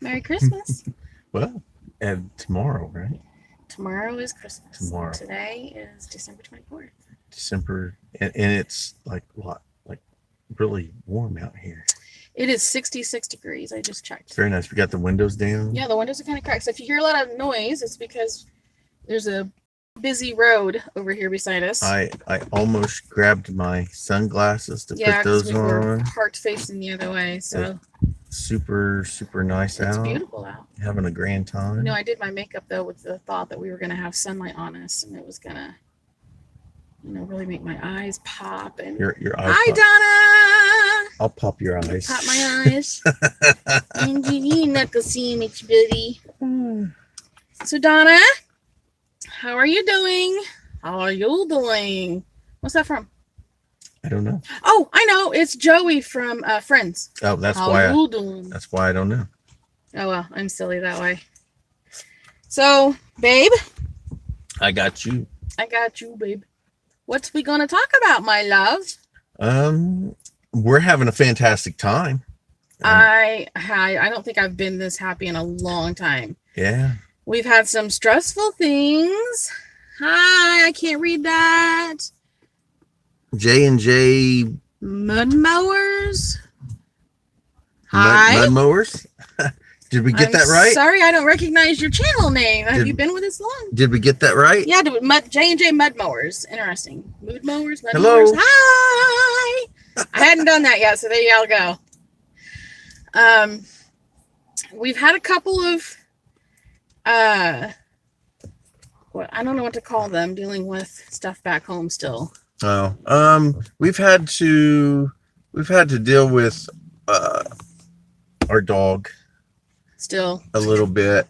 Merry Christmas. Well, and tomorrow, right? Tomorrow is Christmas. Tomorrow, Today is December 24th. December, and it's like what, like really warm out here. It is 66 degrees. I just checked. Very nice. We got the windows down. Yeah, the windows are kind of cracked. So if you hear a lot of noise, it's because there's a busy road over here beside us. I almost grabbed my sunglasses to Yeah, put because those we were on. parked facing the other way. So Super, super nice it's out. beautiful out. Having a grand time. I did my makeup though with the thought that we were going to have sunlight on us and it was going to, really make my eyes pop. And Your eyes. hi, Pop. Donna. I'll pop your eyes. Pop my eyes. And you not gonna see me, buddy. So Donna, how are you doing? How are you doing? What's that from? I don't know. Oh, I know. It's Joey from Friends. Oh, that's how why. You doing? That's why I don't know. Oh well, I'm silly that way. So, babe, I got you. I got you, babe. What's we gonna talk about, my love? We're having a fantastic time. I don't think I've been this happy in a long time. Yeah. We've had some stressful things. Hi, I can't read that. J&J Mud mowers. Hi. mud mowers. Did we get I'm that right? Sorry, I don't recognize your channel name. Have you been with us long? Did we get that right? Yeah, J&J mud mowers. Interesting. Mood mowers, mud Hello. mowers. Hi. I hadn't done that yet, so there y'all go. We've had a couple of I don't know what to call them, dealing with stuff back home still. Oh, we've had to deal with our dog Still a little bit.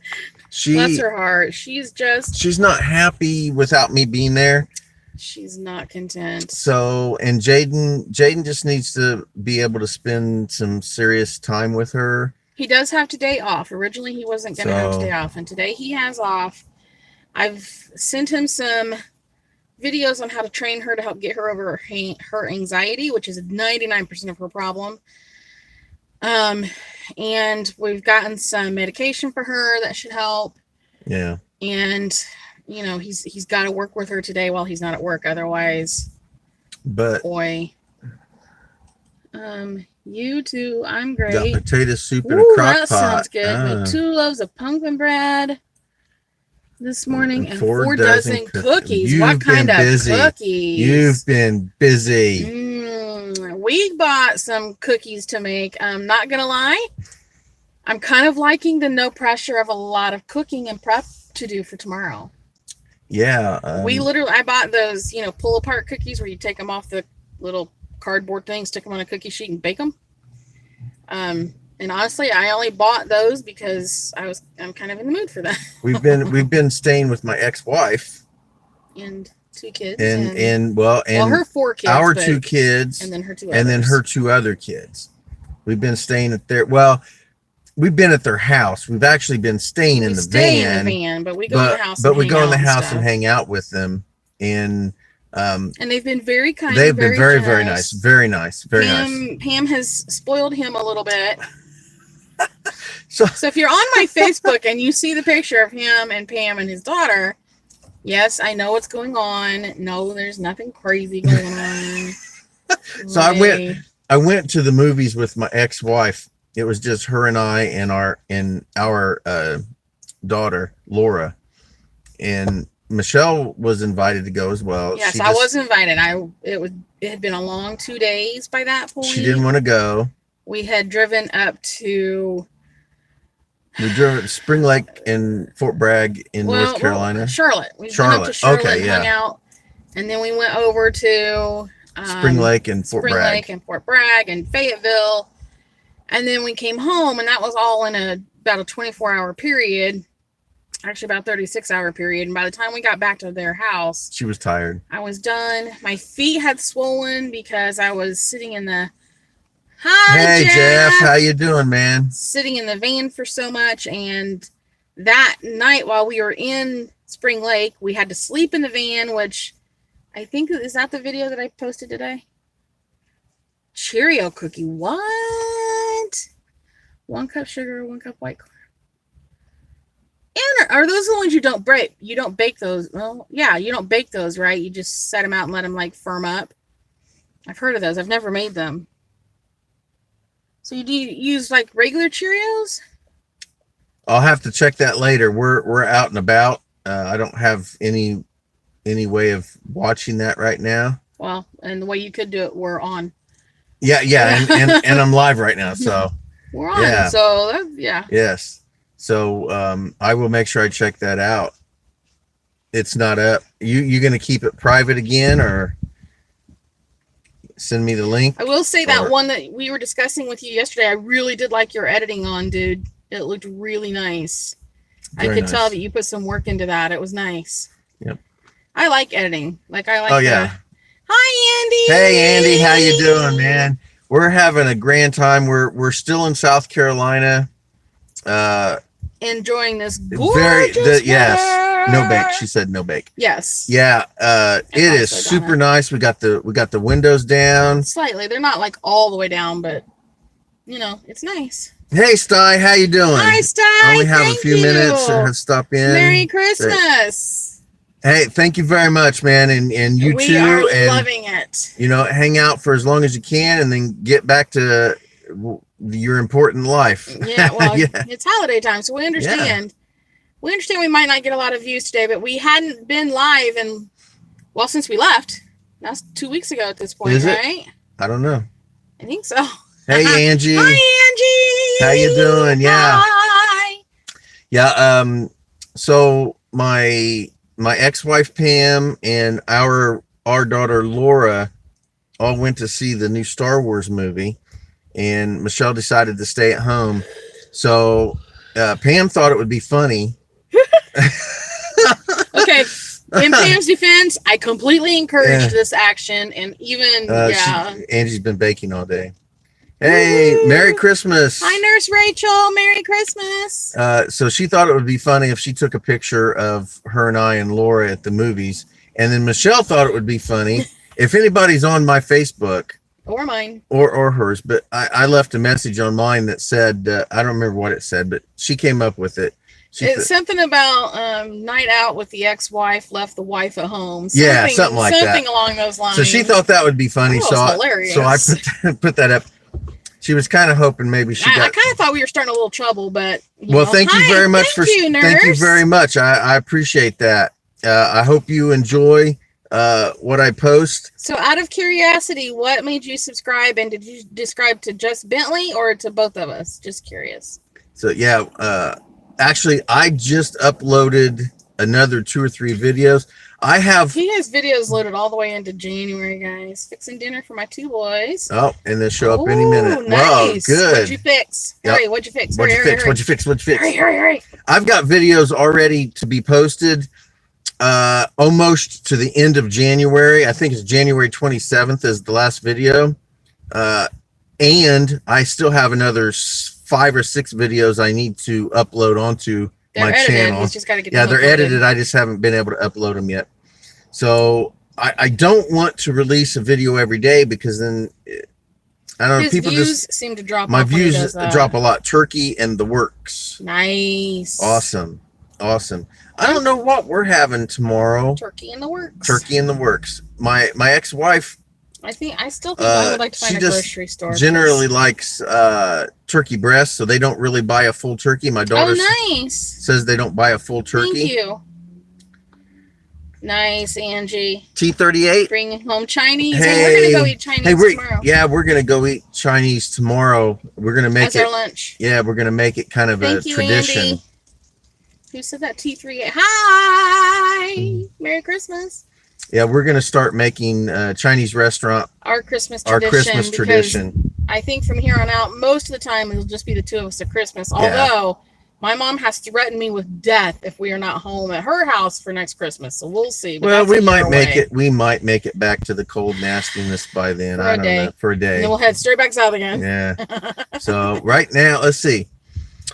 Bless her heart. She's not happy without me being there. She's not content. So, and Jaden just needs to be able to spend some serious time with her. He does have today off. Originally, he wasn't going to have today off, and today he has off. I've sent him some videos on how to train her to help get her over her anxiety, which is 99% of her problem. And we've gotten some medication for her that should help. Yeah. And he's got to work with her today while he's not at work. Otherwise, boy. You too. I'm great. Got potato soup in a crock pot. That sounds good. With 2 loaves of pumpkin bread this morning and 4 dozen cookies. What kind of cookies? You've been busy. We bought some cookies to make. I'm not gonna lie, I'm kind of liking the no pressure of a lot of cooking and prep to do for tomorrow. Yeah. I bought those, pull apart cookies where you take them off the little cardboard thing, stick them on a cookie sheet and bake them. And honestly, I only bought those because I'm kind of in the mood for that. we've been staying with my ex-wife and 2 kids and her 4 kids, our 2 kids, and then her 2 and then her 2 other kids. We've been staying at we've been at their house. We've actually been staying in the van, but we go in the house. But we go in the house and hang out with them. And they've been very kind. They've been very, very nice. Very nice. Very nice. Pam has spoiled him a little bit. So if you're on my Facebook and you see the picture of him and Pam and his daughter, yes, I know what's going on. No, there's nothing crazy going on. So I went to the movies with my ex-wife. It was just her and I and our daughter Laura, and Michelle was invited to go as well. Yes, I was invited. It had been a long 2 days by that point. She didn't want to go. We had driven up to. We drove to Spring Lake and Fort Bragg in North Carolina. Charlotte. We went up to Charlotte and hung out, and then we went over to Spring Lake and Fort Bragg and Fayetteville, and then we came home, and that was all in about a 24-hour period. Actually, about 36-hour period. And by the time we got back to their house, she was tired. I was done. My feet had swollen because I was sitting in the. Hi, hey, Jeff. How you doing, man? Sitting in the van for so much, and that night while we were in Spring Lake, we had to sleep in the van, which I think is that the video that I posted today. Cheerio cookie. What? 1 cup sugar, 1 cup white are those the ones you don't bake? You don't bake those. Well, yeah, you don't bake those, right? You just set them out and let them like firm up. I've heard of those. I've never made them. So you do use like regular Cheerios? I'll have to check that later. We're out and about. I don't have any way of watching that right now. Well, and the way you could do it, we're on. Yeah, and I'm live right now, so we're on. Yeah. So yeah. Yes. So I will make sure I check that out. It's not up. You going to keep it private again, or send me the link? I will say that one that we were discussing with you yesterday, I really did like your editing on, dude. It looked really nice. Very I could nice. tell that you put some work into that. It was nice. Yep. I like editing. Like I like. Oh yeah. Hi, Andy. Hey, Andy, how you doing, man? We're having a grand time. We're still in South Carolina. Enjoying this gorgeous weather. Yes, no bake. She said no bake. Yes. Yeah, it is super nice. We got the windows down slightly. They're not like all the way down, but you know, it's nice. Hey, Sty, how you doing? Hi, Sty. I only have a few minutes to stop in. Merry Christmas. Hey, thank you very much, man, and you we too. Are and loving it. You know, hang out for as long as you can, and then get back to your important life. Yeah, well, It's holiday time, so we understand. Yeah. We understand we might not get a lot of views today, but we hadn't been live since we left. That's 2 weeks ago at this point, is right? It? I don't know. I think so. Hey, Angie. Hi, Angie. How you doing? Yeah. Hi. Yeah. So my ex-wife Pam and our daughter Laura all went to see the new Star Wars movie. And Michelle decided to stay at home. So Pam thought it would be funny. Okay. In Pam's defense, I completely encouraged this action. And even, Angie's been baking all day. Hey, woo! Merry Christmas. Hi, Nurse Rachel. Merry Christmas. So she thought it would be funny if she took a picture of her and I and Laura at the movies. And then Michelle thought it would be funny if anybody's on my Facebook. Or mine. Or hers, but I left a message on mine that said, I don't remember what it said, but she came up with it. It's something about night out with the ex-wife, left the wife at home. Something like that. Something along those lines. So she thought that would be funny. Hilarious. So I put that up. She was kind of hoping maybe I kind of thought we were starting a little trouble, but thank you very much Thank you very much. I appreciate that. I hope you enjoy what I post. So out of curiosity, what made you subscribe, and did you subscribe to just Bentley or to both of us? Just curious. So actually I just uploaded another 2 or 3 videos. He has videos loaded all the way into January, guys. Fixing dinner for my 2 boys. Oh, and they'll show up any minute. Nice. Wow, good. What'd you fix? Yep. Hurry, what'd you fix? What'd you fix? Hurry. I've got videos already to be posted almost to the end of January. I think it's January 27th is the last video. And I still have another 5 or 6 videos I need to upload onto my channel. He's just got to get they're edited. I just haven't been able to upload them yet. So I don't want to release a video every day because then I don't know. His People views seem to drop. My views drop a lot. Turkey and the works. Nice. Awesome. I don't know what we're having tomorrow. Turkey in the works. My ex-wife. I still think I would like to find a grocery store. Generally likes turkey breasts, so they don't really buy a full turkey. My daughter says they don't buy a full turkey. Thank you. Nice, Angie. T38. Bringing home Chinese. Hey, we're gonna go eat Chinese tomorrow. Yeah, we're gonna go eat Chinese tomorrow. We're gonna make it our lunch. Yeah, we're gonna make it kind of a tradition. Andy. Who said that? T38. Hi. Merry Christmas. Yeah, we're going to start making Chinese restaurant our Christmas tradition. I think from here on out, most of the time it'll just be the 2 of us at Christmas. Although my mom has threatened me with death if we are not home at her house for next Christmas. So we'll see. But we might make it. We might make it back to the cold nastiness by then. I don't know. For a day. And then we'll head straight back south again. Yeah. So right now, let's see.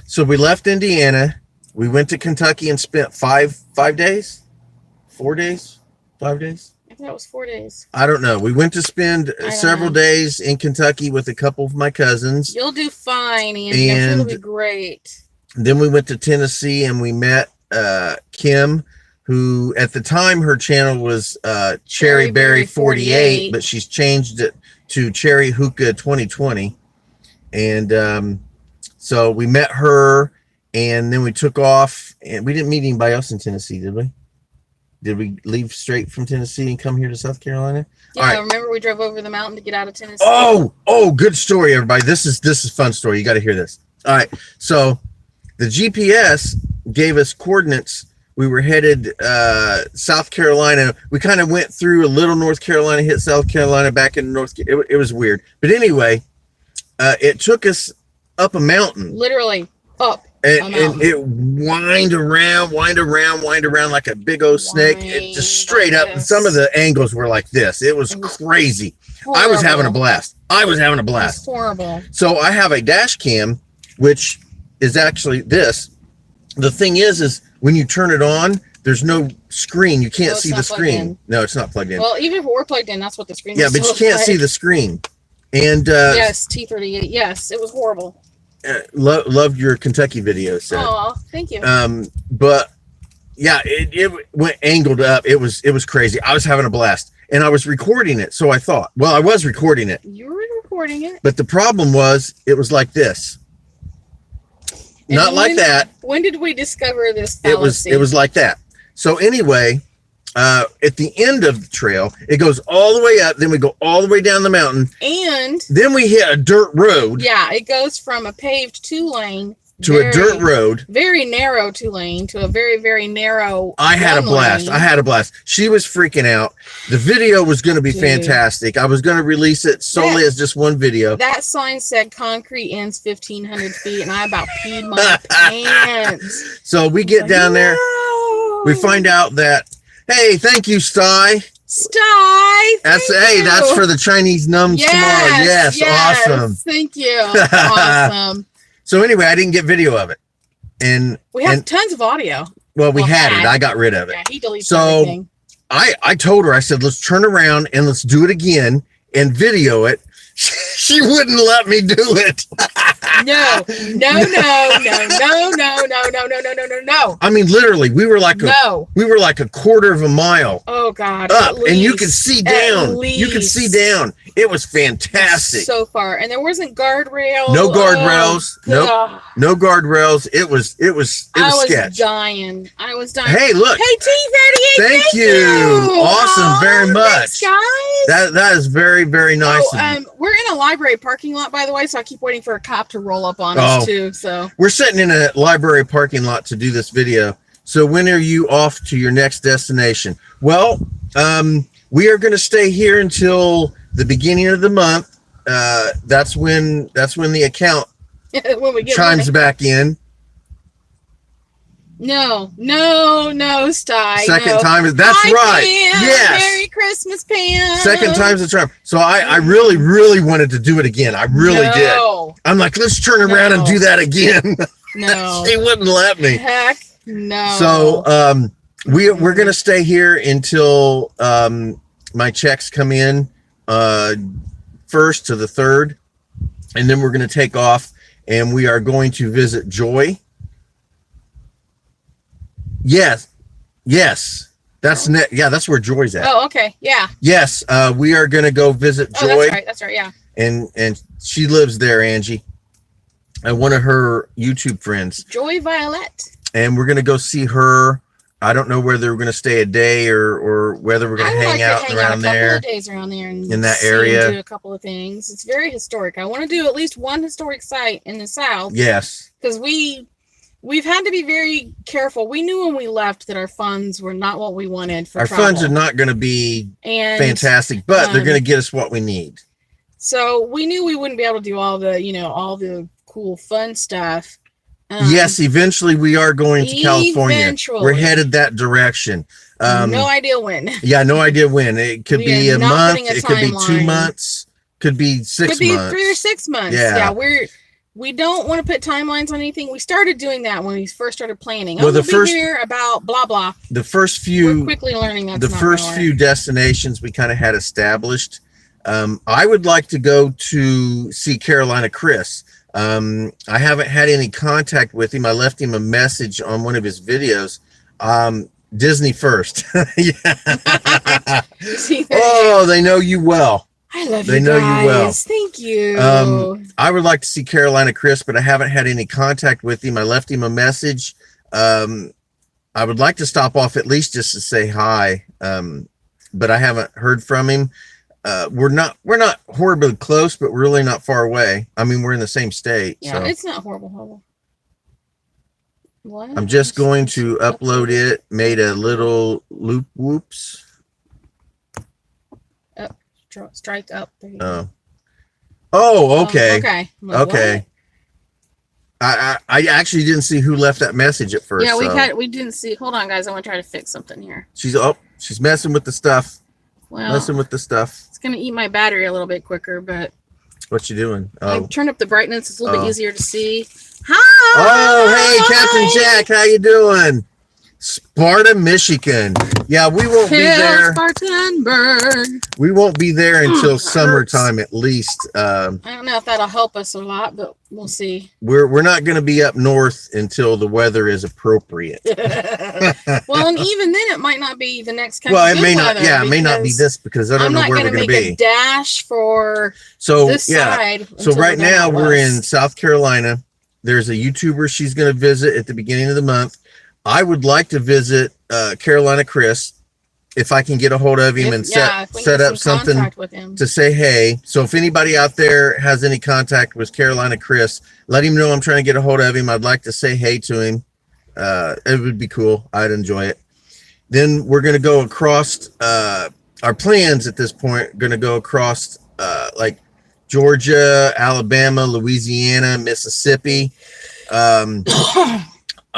So we left Indiana. We went to Kentucky and spent 5 days, 4 days. 5 days? I thought it was 4 days. I don't know. We went to spend several days in Kentucky with a couple of my cousins. You'll do fine, Andy. I'm sure it'll be great. Then we went to Tennessee and we met Kim, who at the time her channel was Cherry Berry 48, but she's changed it to Cherry Hookah 2020. And so we met her, and then we took off, and we didn't meet anybody else in Tennessee, did we? Did we leave straight from Tennessee and come here to South Carolina? Yeah, all right. Remember we drove over the mountain to get out of Tennessee? Oh, good story, everybody. This is a fun story. You got to hear this. All right. So the GPS gave us coordinates. We were headed South Carolina. We kind of went through a little North Carolina, hit South Carolina, back in North. It was weird. But anyway, it took us up a mountain. Literally up. And it wind around like a big old snake. It just straight up. And some of the angles were like this. It was crazy. Horrible. I was having a blast. It was horrible. So I have a dash cam, which is actually this. The thing is when you turn it on, there's no screen. You can't see the screen. No, it's not plugged in. Well, even if we're plugged in, that's what the screen is. Yeah, but you can't see the screen. And yes, T38. Yes, it was horrible. Loved your Kentucky video. So. Oh, thank you. But yeah, it went angled up. It was crazy. I was having a blast, and I was recording it. So I thought, well, I was recording it. You were recording it. But the problem was, it was like this. And not like that. When did we discover this fallacy? It was like that. So anyway, at the end of the trail, it goes all the way up. Then we go all the way down the mountain, and then we hit a dirt road. Yeah, it goes from a paved 2-lane to a dirt road, very narrow 2-lane to a very, very narrow. I had a blast. She was freaking out. The video was going to be fantastic. I was going to release it solely as just one video. That sign said concrete ends 1,500 feet, and I about peed my pants. So we get down there. We find out that, hey, thank you, Sty. That's for the Chinese nums tomorrow. Yes, awesome. Thank you. Awesome. So anyway, I didn't get video of it, and we have tons of audio. Well, we had it. I got rid of it. Yeah, he deleted everything. I told her, I said, let's turn around and let's do it again and video it. She wouldn't let me do it. No. I mean, literally, we were like a quarter of a mile. Oh God. Up, and you could see down. You could see down. It was fantastic. So far, and there wasn't guardrails. No guardrails. Nope. No guardrails. It was sketch. I was dying. Hey, look. Hey, T38. Thank you. Awesome. Very much. Thanks, guys. That is very, very nice. We're in a library parking lot, by the way, so I keep waiting for a cop to roll up on us too. So we're sitting in a library parking lot to do this video. So when are you off to your next destination? Well, we are going to stay here until the beginning of the month. That's when the account when we get chimes back in. No, Sty. Second time is that's Hi, right. Pam. Yes. Merry Christmas, Pam. Second time's the charm. So I really, really wanted to do it again. I really did. I'm like, let's turn around and do that again. No. She wouldn't let me. Heck no. So we're gonna stay here until my checks come in 1st to the 3rd, and then we're gonna take off, and we are going to visit Joy. Yes. That's that's where Joy's at. Oh, okay. Yeah. Yes, we are gonna go visit Joy. Oh, that's right. Yeah. And she lives there, Angie. And one of her YouTube friends. Joy Violet. And we're gonna go see her. I don't know whether we're gonna stay a day or whether we're gonna hang out around there. A couple of days around there and in that area. Do a couple of things. It's very historic. I want to do at least one historic site in the South. Yes. Because we've had to be very careful. We knew when we left that our funds were not what we wanted for travel. Our funds are not going to be fantastic, but they're going to get us what we need. So we knew we wouldn't be able to do all the cool fun stuff. Yes, eventually we are going to California. We're headed that direction. No idea when. Yeah, no idea when. It could be a month. It could be 2 months. Could be 6 months. Could be 3 or 6 months. Yeah. We don't want to put timelines on anything. We started doing that when we first started planning. Well, we'll be here about blah blah. The first few, we're quickly learning that the first few destinations we kind of had established. I would like to go to see Carolina Chris. I haven't had any contact with him. I left him a message on one of his videos, Disney first. Yeah. See, Oh, they know you well. I love They you know guys. you well. Thank you. I would like to see Carolina Chris, but I haven't had any contact with him. I left him a message. I would like to stop off at least just to say hi. But I haven't heard from him. We're not horribly close, but we're really not far away. I mean, we're in the same state. Yeah, So it's not horrible. What? I'm just going to upload it. Made a little loop whoops. Strike up. There you go. Oh, okay. Okay. I'm like, Okay. I actually didn't see who left that message at first. Yeah, so. we didn't see. Hold on, guys. I want to try to fix something here. She's messing with the stuff. Well, Messing with the stuff. it's gonna eat my battery a little bit quicker, but What you doing? I Oh. turned up the brightness. It's a little bit Oh. easier to see. Hi. Oh, hey, Captain Jack, how you doing? Sparta, Michigan. Yeah, we won't be there. Spartanburg. We won't be there until Hurts. summertime at least. I don't know if that'll help us a lot, but we'll see. We're not going to be up north until the weather is appropriate. Well, and even then, it might not be the next kind Well, of it may not. weather Yeah, it may not be because this because I don't I'm know not where going we're to going to make a be. dash for So this yeah. side. So until right we go now out we're in west. South Carolina. There's a YouTuber she's going to visit at the beginning of the month. I would like to visit Carolina Chris if I can get a hold of him and if we set get up some something contact with him. to say hey. So if anybody out there has any contact with Carolina Chris, let him know I'm trying to get a hold of him. I'd like to say hey to him. It would be cool. I'd enjoy it. Then we're going to go across our plans at this point, going to go across like Georgia, Alabama, Louisiana, Mississippi.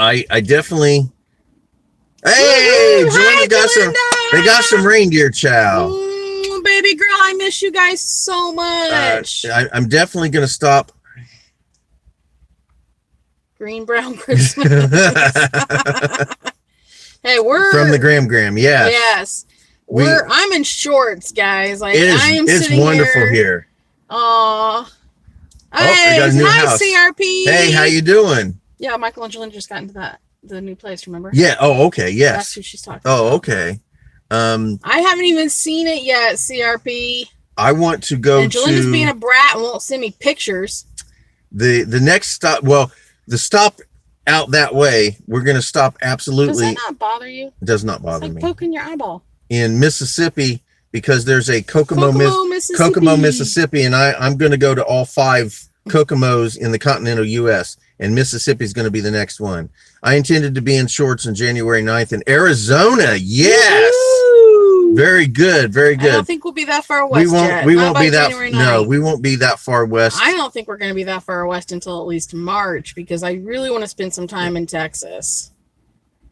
I definitely. Hey, Woo-hoo! Joanna Hi, got some. Joanna! They got some reindeer chow. Baby girl, I miss you guys so much. I'm definitely going to stop. Green brown Christmas. Hey, we're From the Gram. Yes. Yes. We- I'm in shorts, guys. Like I am It's sitting wonderful here. Aw. I Hey, got a new hi, house. CRP. Hey, how you doing? Yeah, Michael and Jillian just got into the new place, remember? Yeah. Oh, okay. That's Yes. who she's talking Oh, about. okay. I haven't even seen it yet, CRP. I want to go And Jillian's to being a brat and won't send me pictures. the next stop. Well, the stop out that way. We're going to stop Does absolutely. that not bother you? Does not It's bother like me. poking your eyeball. In Mississippi, because there's a Kokomo, Mississippi. Mississippi, and I'm going to go to all 5 Kokomos in the continental U.S. and Mississippi is going to be the next one. I intended to be in shorts on January 9th in Arizona. Yes. Woo! Very good. Very I good. don't think we'll be that far west. We won't. Yet. We Not won't by be that. January No, 9th. we won't be that far west. I don't think we're going to be that far west until at least March because I really want to spend some time in Texas.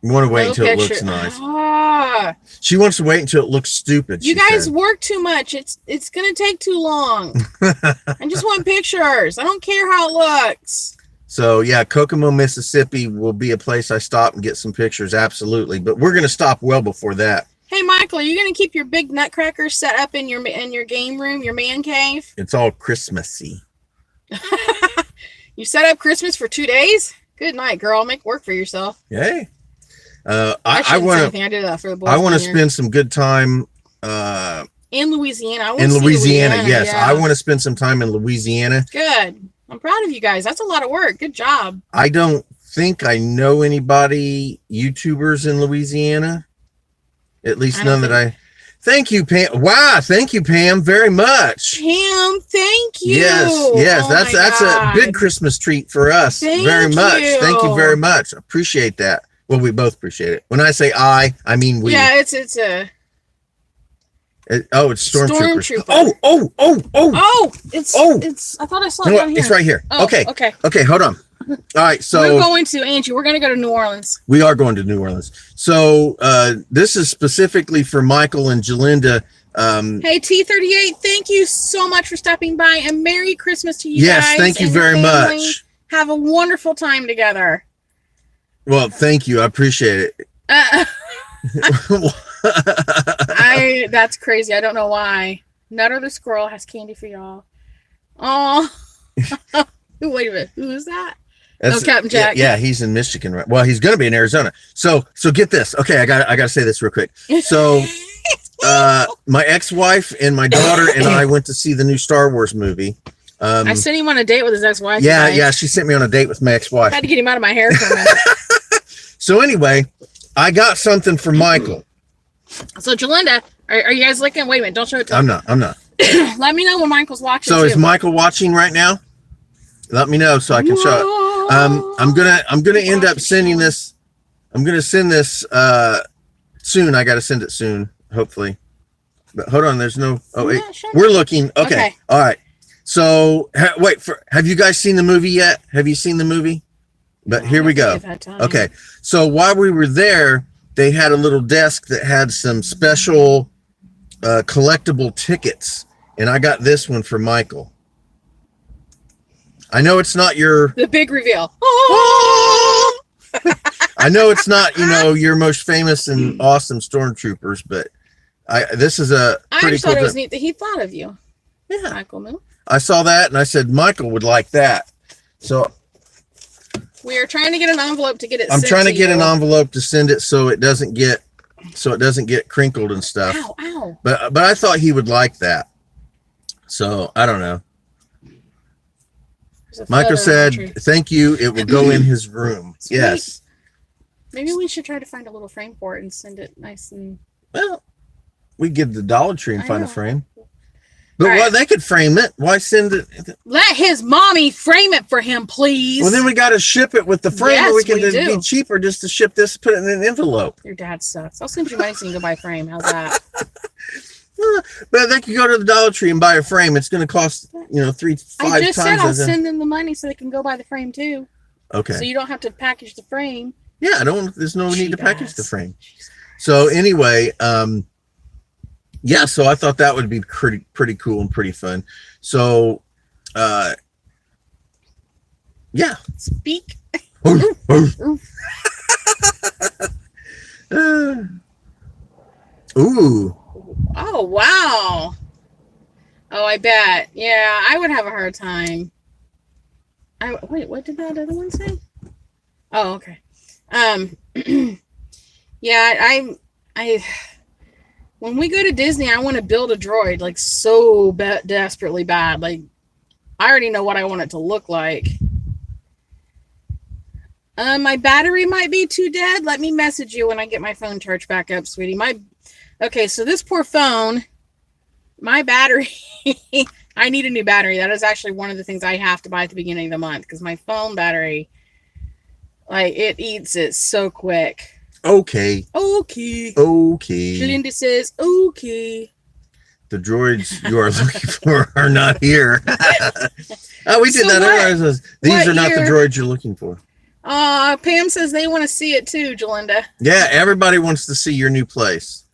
We want to wait No until it picture- looks nice. Ah, She wants to wait until it looks stupid. you she guys said. work too much. It's going to take too long. I just want pictures. I don't care how it looks. So yeah, Kokomo, Mississippi will be a place I stop and get some pictures. Absolutely, but we're going to stop well before that. Hey, Michael, are you going to keep your big nutcrackers set up in your game room, your man cave? It's all Christmassy. You set up Christmas for 2 days? Good night, girl. Make work for yourself. Hey, I I shouldn't say want anything. I did that for the boys. to. I want to down here. spend some good time In Louisiana. I wanna in see Louisiana. Yes, yeah. I want to spend some time in Louisiana. Good. I'm proud of you guys. That's a lot of work. Good job. I don't think I know anybody YouTubers in Louisiana. At least I don't none that I. Thank you, Pam. Wow, thank you, Pam, very much. Pam, thank you. Yes, Oh that's my a God. big Christmas treat for us. Thank very much. you. Thank you very much. Appreciate that. Well, we both appreciate it. When I say I mean we. Yeah, it's a. It's stormtroopers. Stormtrooper. Oh. Oh, it's. Oh. It's. I thought I saw You it know down what? here. It's right here. Oh, Okay. Okay. Hold on. All right, We're so going to Angie. We're going to go to New Orleans. we are going to New Orleans. So this is specifically for Michael and Jalinda. Hey, T38, thank you so much for stopping by, and Merry Christmas to you guys. Yes, thank you and your very family. much. Have a wonderful time together. Well, thank you. I appreciate it. That's crazy. I don't know why. Nutter the squirrel has candy for y'all. Oh, wait a minute. Who is that? That's, Captain Jack. Yeah, he's in Michigan, right? Well, he's going to be in Arizona. So get this. Okay, I got to say this real quick. So, my ex-wife and my daughter and I went to see the new Star Wars movie. I sent him on a date with his ex-wife. Yeah, yeah. She sent me on a date with my ex-wife. I had to get him out of my hair for a minute. So anyway, I got something for Michael. So Jalinda, are you guys looking? Wait a minute, don't show it to I'm me. not. Let me know when Michael's watching. So too. is Michael watching right now? Let me know so I can show it. I'm gonna end up sending this. I'm gonna send this soon. I gotta send it soon, hopefully. But hold on, there's no. Oh wait, we're looking. Okay. All right. So wait have you guys seen the movie yet? Have you seen the movie? But here we go. Okay. So while we were there, they had a little desk that had some special collectible tickets, and I got this one for Michael. I know it's not the big reveal. I know it's not, your most famous and awesome stormtroopers, but this is a pretty I cool thought it was neat that he thought of you. Yeah. Michael Moon. I saw that and I said Michael would like that. So we are trying to get an envelope to get it. I'm trying to get an envelope to send it so it doesn't get crinkled and stuff. Ow, ow. But I thought he would like that. So I don't know. Michael said, "Thank you. It will go in his room." Sweet. Yes. Maybe we should try to find a little frame for it and send it nice and. Well, we get the Dollar Tree and find a frame. But right. they could frame it. Why send it? Let his mommy frame it for him, please. Well, then we got to ship it with the frame. Yes, we can be cheaper just to ship this, put it in an envelope. Your dad sucks. I'll send you money so you can go buy a frame. How's that? But they can go to the Dollar Tree and buy a frame. It's going to cost, 3-5 times. I just said I'll send them the money so they can go buy the frame too. Okay. So you don't have to package the frame. Yeah, there's no need to package the frame. So anyway, yeah, so I thought that would be pretty cool and pretty fun. So, yeah. Speak. Ooh. Oh, wow. Oh, I bet. Yeah, I would have a hard time. Wait, what did that other one say? Oh, okay. Yeah, I when we go to Disney, I want to build a droid like so desperately bad. Like, I already know what I want it to look like. My battery might be too dead. Let me message you when I get my phone charged back up, sweetie. Okay, so this poor phone, my battery, I need a new battery. That is actually one of the things I have to buy at the beginning of the month because my phone battery, it eats it so quick. Okay. Jalinda says, okay. The droids you are looking for are not here. Oh, we did that earlier. These are not the droids you're looking for. Pam says they want to see it too, Jalinda. Yeah, everybody wants to see your new place.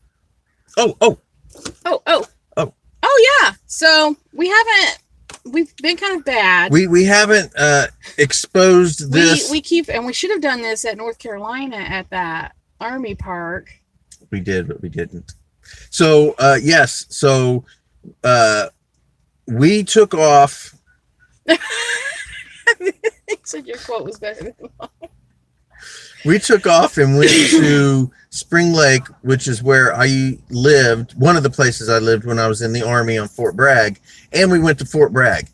Oh, yeah. So we've been kind of bad. We haven't exposed this. We should have done this at North Carolina at that Army park. We did, but we didn't. So yes, so we took off. You said your quote was better than mine. We took off and went to Spring Lake, which is where I lived, one of the places I lived when I was in the Army on Fort Bragg, and we went to Fort Bragg.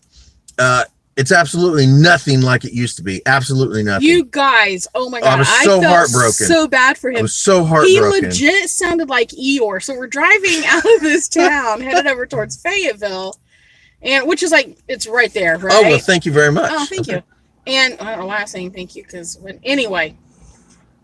It's absolutely nothing like it used to be. Absolutely nothing. You guys, oh my God. I was so heartbroken. So bad for him. I was so heartbroken. He legit sounded like Eeyore. So we're driving out of this town, headed over towards Fayetteville, and which is it's right there, right? Oh, well, thank you very much. Oh, thank you. And I don't know why I'm saying thank you, because anyway,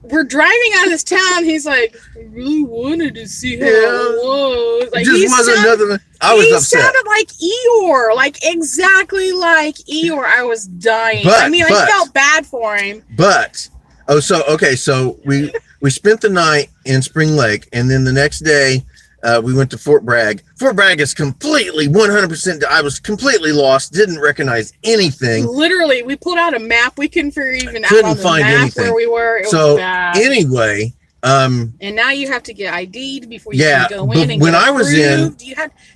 we're driving out of this town. He's like, I really wanted to see how it was. Like, just wasn't nothing. I was upset. He sounded like Eeyore, exactly like Eeyore. I was dying. I felt bad for him. But so we spent the night in Spring Lake, and then the next day we went to Fort Bragg. Fort Bragg is completely 100%. I was completely lost. Didn't recognize anything. Literally, we pulled out a map. We couldn't figure even out on the map anything. Where we were. It was bad. Anyway, And now you have to get ID'd before you Yeah, can go but in. And when get I was approved.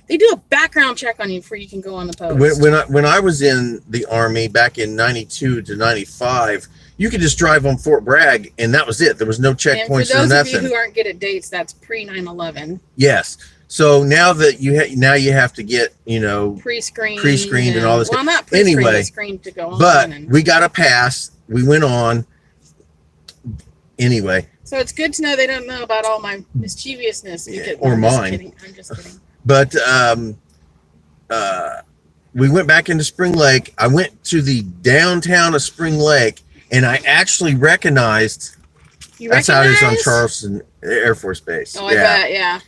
They do a background check on you before you can go on the post. when I was in the Army back in 92 to 95, you could just drive on Fort Bragg and that was it. There was no checkpoints or and for those nothing. of you who aren't good at dates, that's pre 9/11. Yes. So now that you have to get, Pre-screened and all this. Well, not pre-screened, Anyway, screened to go on. but we got a pass. We went on. Anyway. So it's good to know they don't know about all my mischievousness. Or mine. I'm just kidding. But we went back into Spring Lake. I went to the downtown of Spring Lake, and I actually recognized. That's how it is on Charleston Air Force Base. Oh, I bet, yeah.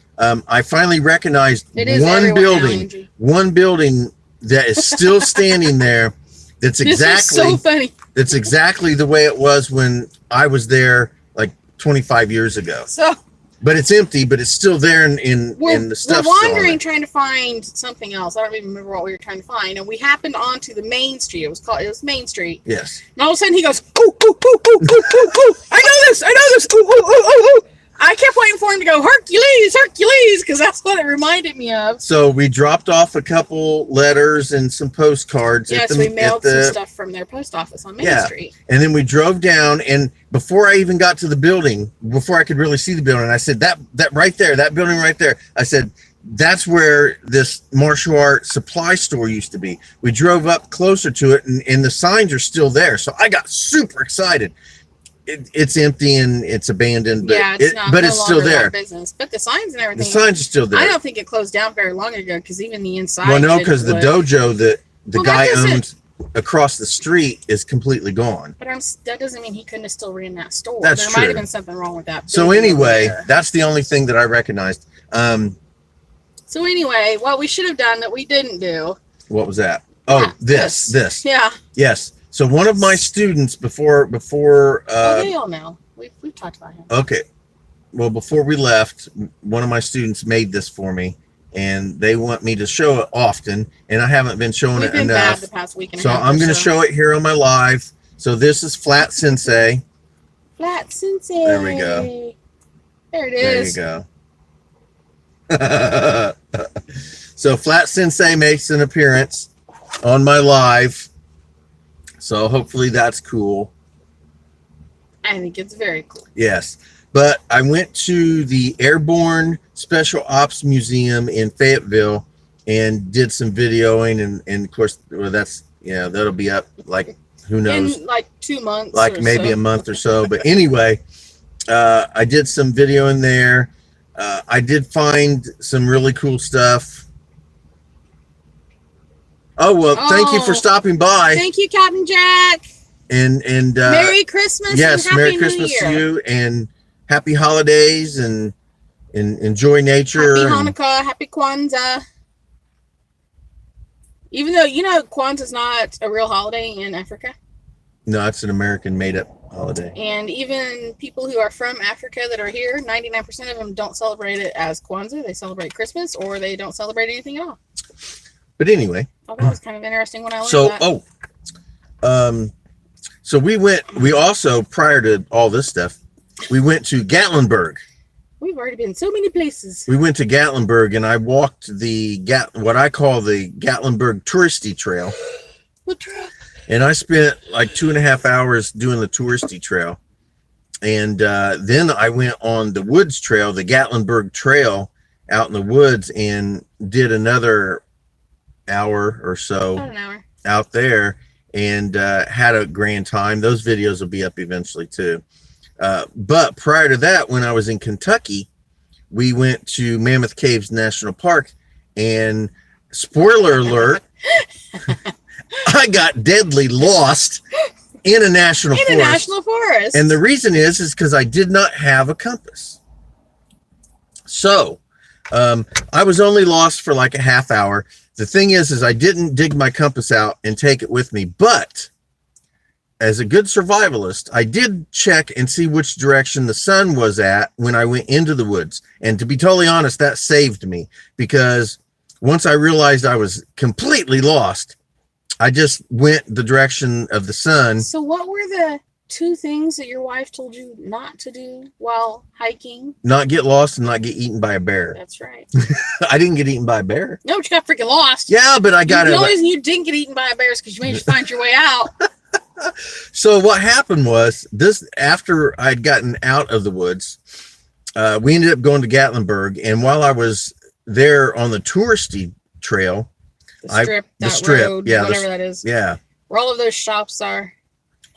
I finally recognized one building that is still standing there. That's exactly so funny. That's exactly the way it was when I was there, like 25 years ago. So, but it's empty, but it's still there in the stuff. We're wandering, trying to find something else. I don't even remember what we were trying to find, and we happened onto the main street. It was Main Street. Yes. And all of a sudden, he goes, "Ooh, ooh, ooh, ooh, ooh, ooh, ooh! I know this! Ooh, ooh, ooh, ooh, ooh!" I kept waiting for him to go, Hercules, because that's what it reminded me of. So we dropped off a couple letters and some postcards. Yes, we mailed some stuff from their post office on Main Street. And then we drove down, and before I even got to the building, before I could really see the building, I said, that right there, that building right there, I said, that's where this martial art supply store used to be. We drove up closer to it, and the signs are still there. So I got super excited. It's empty and it's abandoned, but it's still there. Business. But the signs and everything. The signs are still there. I don't think it closed down very long ago because even the inside. Well, no, because the dojo that the guy owned across the street is completely gone. But that doesn't mean he couldn't have still ran that store. That's there true. Might have been something wrong with that. So anyway, that's the only thing that I recognized. So anyway, what we should have done that we didn't do. What was that? Oh, this. Yeah. Yes. So one of my students before they all know. We've talked about him. Okay. Well, before we left, one of my students made this for me, and they want me to show it often, and I haven't been showing it enough. Bad the past week and so I'm going to show it here on my live. So this is Flat Sensei. Flat Sensei. There we go. There it is. There you go. So Flat Sensei makes an appearance on my live. So hopefully that's cool. I think it's very cool. Yes. But I went to the Airborne Special Ops Museum in Fayetteville and did some videoing. And of course, that'll be up like, who knows? In like 2 months. Like maybe a month or so. But anyway, I did some video in there. I did find some really cool stuff. Oh, well, thank you for stopping by. Thank you, Captain Jack. And Merry Christmas. Yes, and Merry Christmas to you, and happy holidays, and enjoy nature. Happy Hanukkah, happy Kwanzaa. Even though, Kwanzaa's not a real holiday in Africa. No, it's an American made-up holiday. And even people who are from Africa that are here, 99% of them don't celebrate it as Kwanzaa. They celebrate Christmas, or they don't celebrate anything at all. But anyway, I thought that was kind of interesting when I learned that. So we also, prior to all this stuff, we went to Gatlinburg. We've already been so many places. We went to Gatlinburg, and I walked what I call the Gatlinburg touristy trail. What trail? And I spent like 2.5 hours doing the touristy trail. And then I went on the woods trail, the Gatlinburg Trail, out in the woods, and did another hour or so out there, and had a grand time. Those videos will be up eventually too. But prior to that, when I was in Kentucky, we went to Mammoth Caves National Park, and spoiler alert, I got deadly lost in a national forest. And the reason is because I did not have a compass. So I was only lost for like a half hour. The thing is I didn't dig my compass out and take it with me, but as a good survivalist, I did check and see which direction the sun was at when I went into the woods. And to be totally honest, that saved me, because once I realized I was completely lost, I just went the direction of the sun. So what were the 2 things that your wife told you not to do while hiking? Not get lost and not get eaten by a bear. That's right. I didn't get eaten by a bear. No, but you got freaking lost. Yeah, but I got The it. only reason you didn't get eaten by a bear is because you managed to find your way out. So what happened was this: after I'd gotten out of the woods, we ended up going to Gatlinburg, and while I was there on the touristy trail, The strip, road, whatever that is. Yeah. Where all of those shops are.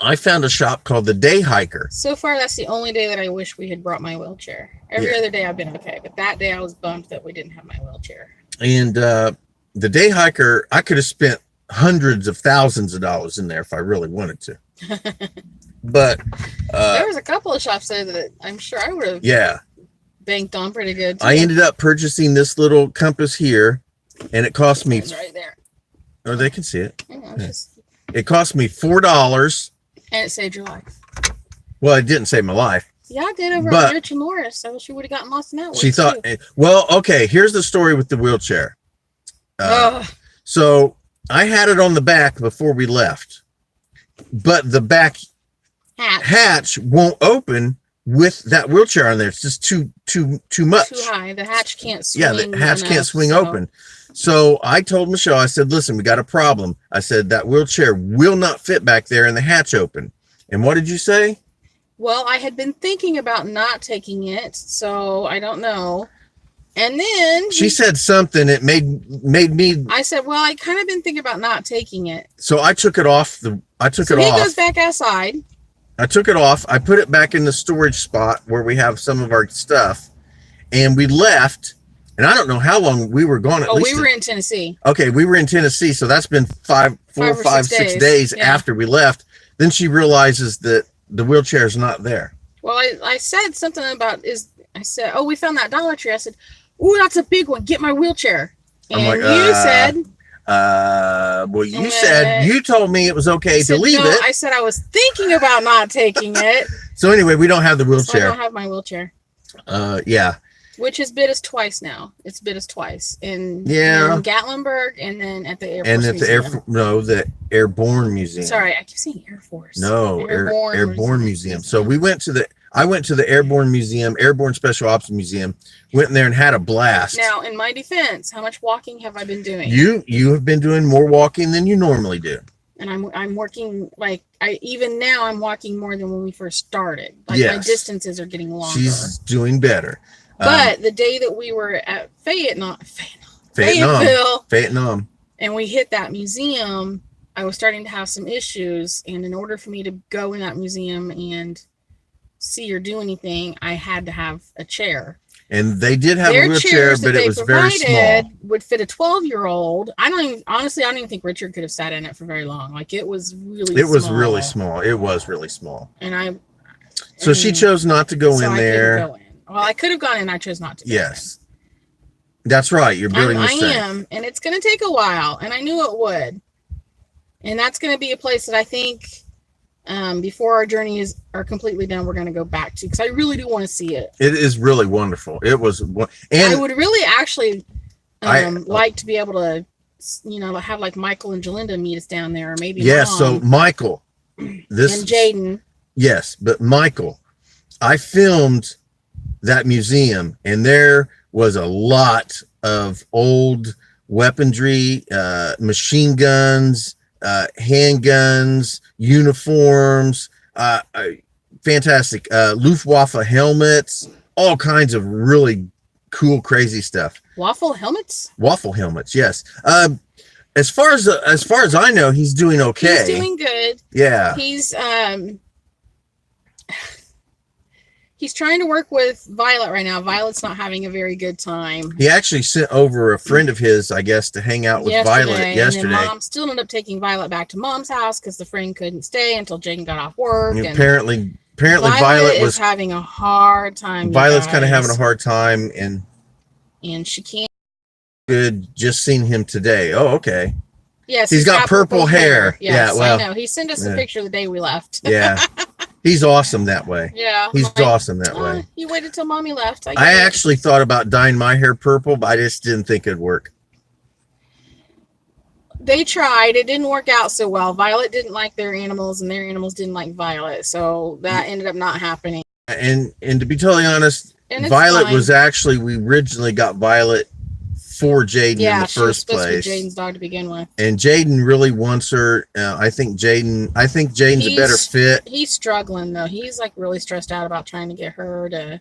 I found a shop called the Day Hiker. So far, that's the only day that I wish we had brought my wheelchair. Every other day I've been okay, but that day I was bummed that we didn't have my wheelchair. And the Day Hiker, I could have spent hundreds of thousands of dollars in there if I really wanted to. But there was a couple of shops there that I'm sure I would have banked on pretty good too. I ended up purchasing this little compass here, and it cost me right there. Oh, they can see it. Yeah. It cost me $4. And it saved your life. Well, it didn't save my life. Yeah, I did over at Rich and Norris. I wish you would have gotten lost in that. She thought, well, okay, here's the story with the wheelchair. So I had it on the back before we left, but the back hatch won't open with that wheelchair on there. It's just too much. Too high. The hatch can't swing. Yeah, the hatch can't swing open. So I told Michelle, I said, listen, we got a problem. I said, that wheelchair will not fit back there and the hatch open. And what did you say? Well, I had been thinking about not taking it, so I don't know. And then she said something. It made me. I said, well, I kind of been thinking about not taking it. So I took it off. He goes back outside. I took it off. I put it back in the storage spot where we have some of our stuff, and we left. And I don't know how long we were gone. We were in Tennessee. Okay, we were in Tennessee, so that's been 4 or 6 days after we left. Then she realizes that the wheelchair is not there. Well, I said something about I said, oh, we found that Dollar Tree. I said, oh, that's a big one. Get my wheelchair. And you said, well, you said you told me it was okay to leave it. I said I was thinking about not taking it. So anyway, we don't have the wheelchair. So I don't have my wheelchair. Yeah. Which has bit us twice now. It's bit us twice in Gatlinburg and then at the Air Force Museum. The Airborne Museum. Sorry, I keep saying Air Force. No, Airborne Museum. So I went to the Airborne Museum, Airborne Special Ops Museum, went in there and had a blast. Now, in my defense, how much walking have I been doing? You have been doing more walking than you normally do. And I'm working even now I'm walking more than when we first started. My distances are getting longer. She's doing better. But the day that we were at Fayetteville, and we hit that museum, I was starting to have some issues. And in order for me to go in that museum and see or do anything, I had to have a chair. And they did have a wheelchair, but it was very small. Would fit a 12-year-old. I don't even think Richard could have sat in it for very long. It was really small. It was really small. And she chose not to go in there. Well, I could have gone in. I chose not to. Yes. That's right. You're building this thing. I am. And it's going to take a while. And I knew it would. And that's going to be a place that I think before our journeys are completely done, we're going to go back to. Because I really do want to see it. It is really wonderful. It was. And I would really actually like to be able to, have Michael and Jalinda meet us down there. Or maybe Mom. So Michael. And Jaden. Yes. But Michael, I filmed that museum, and there was a lot of old weaponry, machine guns, handguns, uniforms, fantastic Luftwaffe helmets, all kinds of really cool, crazy stuff. Waffle helmets, yes. As far as I know, he's doing okay. He's doing good. Yeah. He's trying to work with Violet right now. Violet's not having a very good time. He actually sent over a friend of his, I guess, to hang out with Violet yesterday. And then Mom still ended up taking Violet back to Mom's house because the friend couldn't stay until Jaden got off work. And apparently Violet was having a hard time. Violet's kind of having a hard time, and she can't. Good. Just seen him today. Oh, okay. Yes, he's got purple hair. Yes, yeah, well, I know. He sent us a picture the day we left. Yeah. He's awesome that way. Yeah. He's awesome that way. You waited till Mommy left. I actually thought about dyeing my hair purple, but I just didn't think it'd work. They tried. It didn't work out so well. Violet didn't like their animals, and their animals didn't like Violet. So that ended up not happening. And to be totally honest, And Violet fine. was actually, we originally got Violet for Jaden in the first place. Jaden's dog to begin with. And Jaden really wants her. I think Jaden's a better fit. He's struggling though. He's like really stressed out about trying to get her to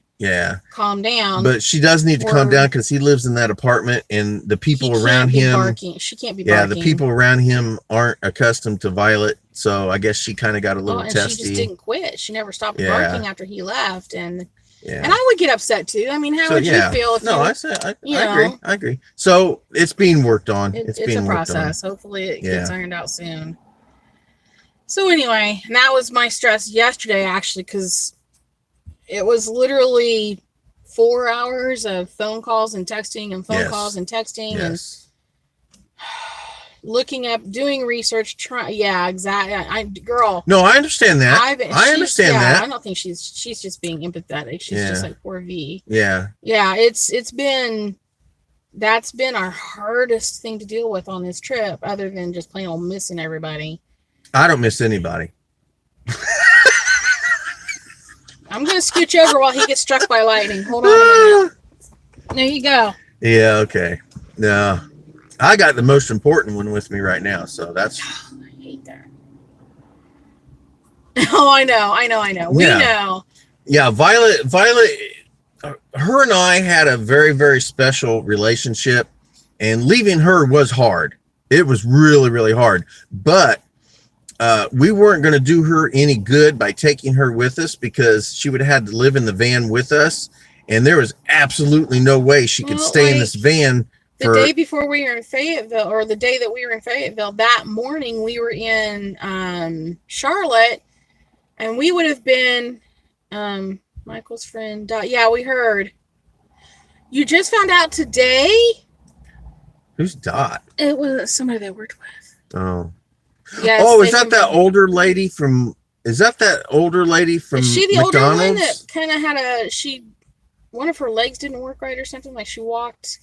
calm down. But she does need to calm down because he lives in that apartment, and the people around him. She can't be barking. Yeah, the people around him aren't accustomed to Violet, so I guess she kind of got a little testy. She just didn't quit. She never stopped barking after he left, and and I would get upset too. I mean, how would you feel if I agree. So it's being worked on. It's being a process. Hopefully it gets ironed out soon. So anyway, and that was my stress yesterday, actually, because it was literally 4 hours of phone calls and texting and phone calls and texting and looking up, doing research, exactly. Girl. No, I understand that. I understand that. I don't think she's just being empathetic. She's just like poor V. Yeah. Yeah, that's been our hardest thing to deal with on this trip, other than just plain old missing everybody. I don't miss anybody. I'm gonna scooch over while he gets struck by lightning. Hold on a minute. There you go. Yeah, okay. No. I got the most important one with me right now, so that's. I hate that. Oh, I know. We know. Yeah, Violet. Her and I had a very, very special relationship, and leaving her was hard. It was really, really hard. But we weren't going to do her any good by taking her with us, because she would have had to live in the van with us, and there was absolutely no way she could stay in this van. The day before we were in Fayetteville, or the day that we were in Fayetteville, that morning we were in Charlotte, and we would have been Michael's friend. Yeah, we heard. You just found out today? Who's Dot? It was somebody they worked with. Oh. Yes, is that older lady from? Is that older lady from? Is she the McDonald's? older one that kind of had one of her legs didn't work right or something? Like she walked.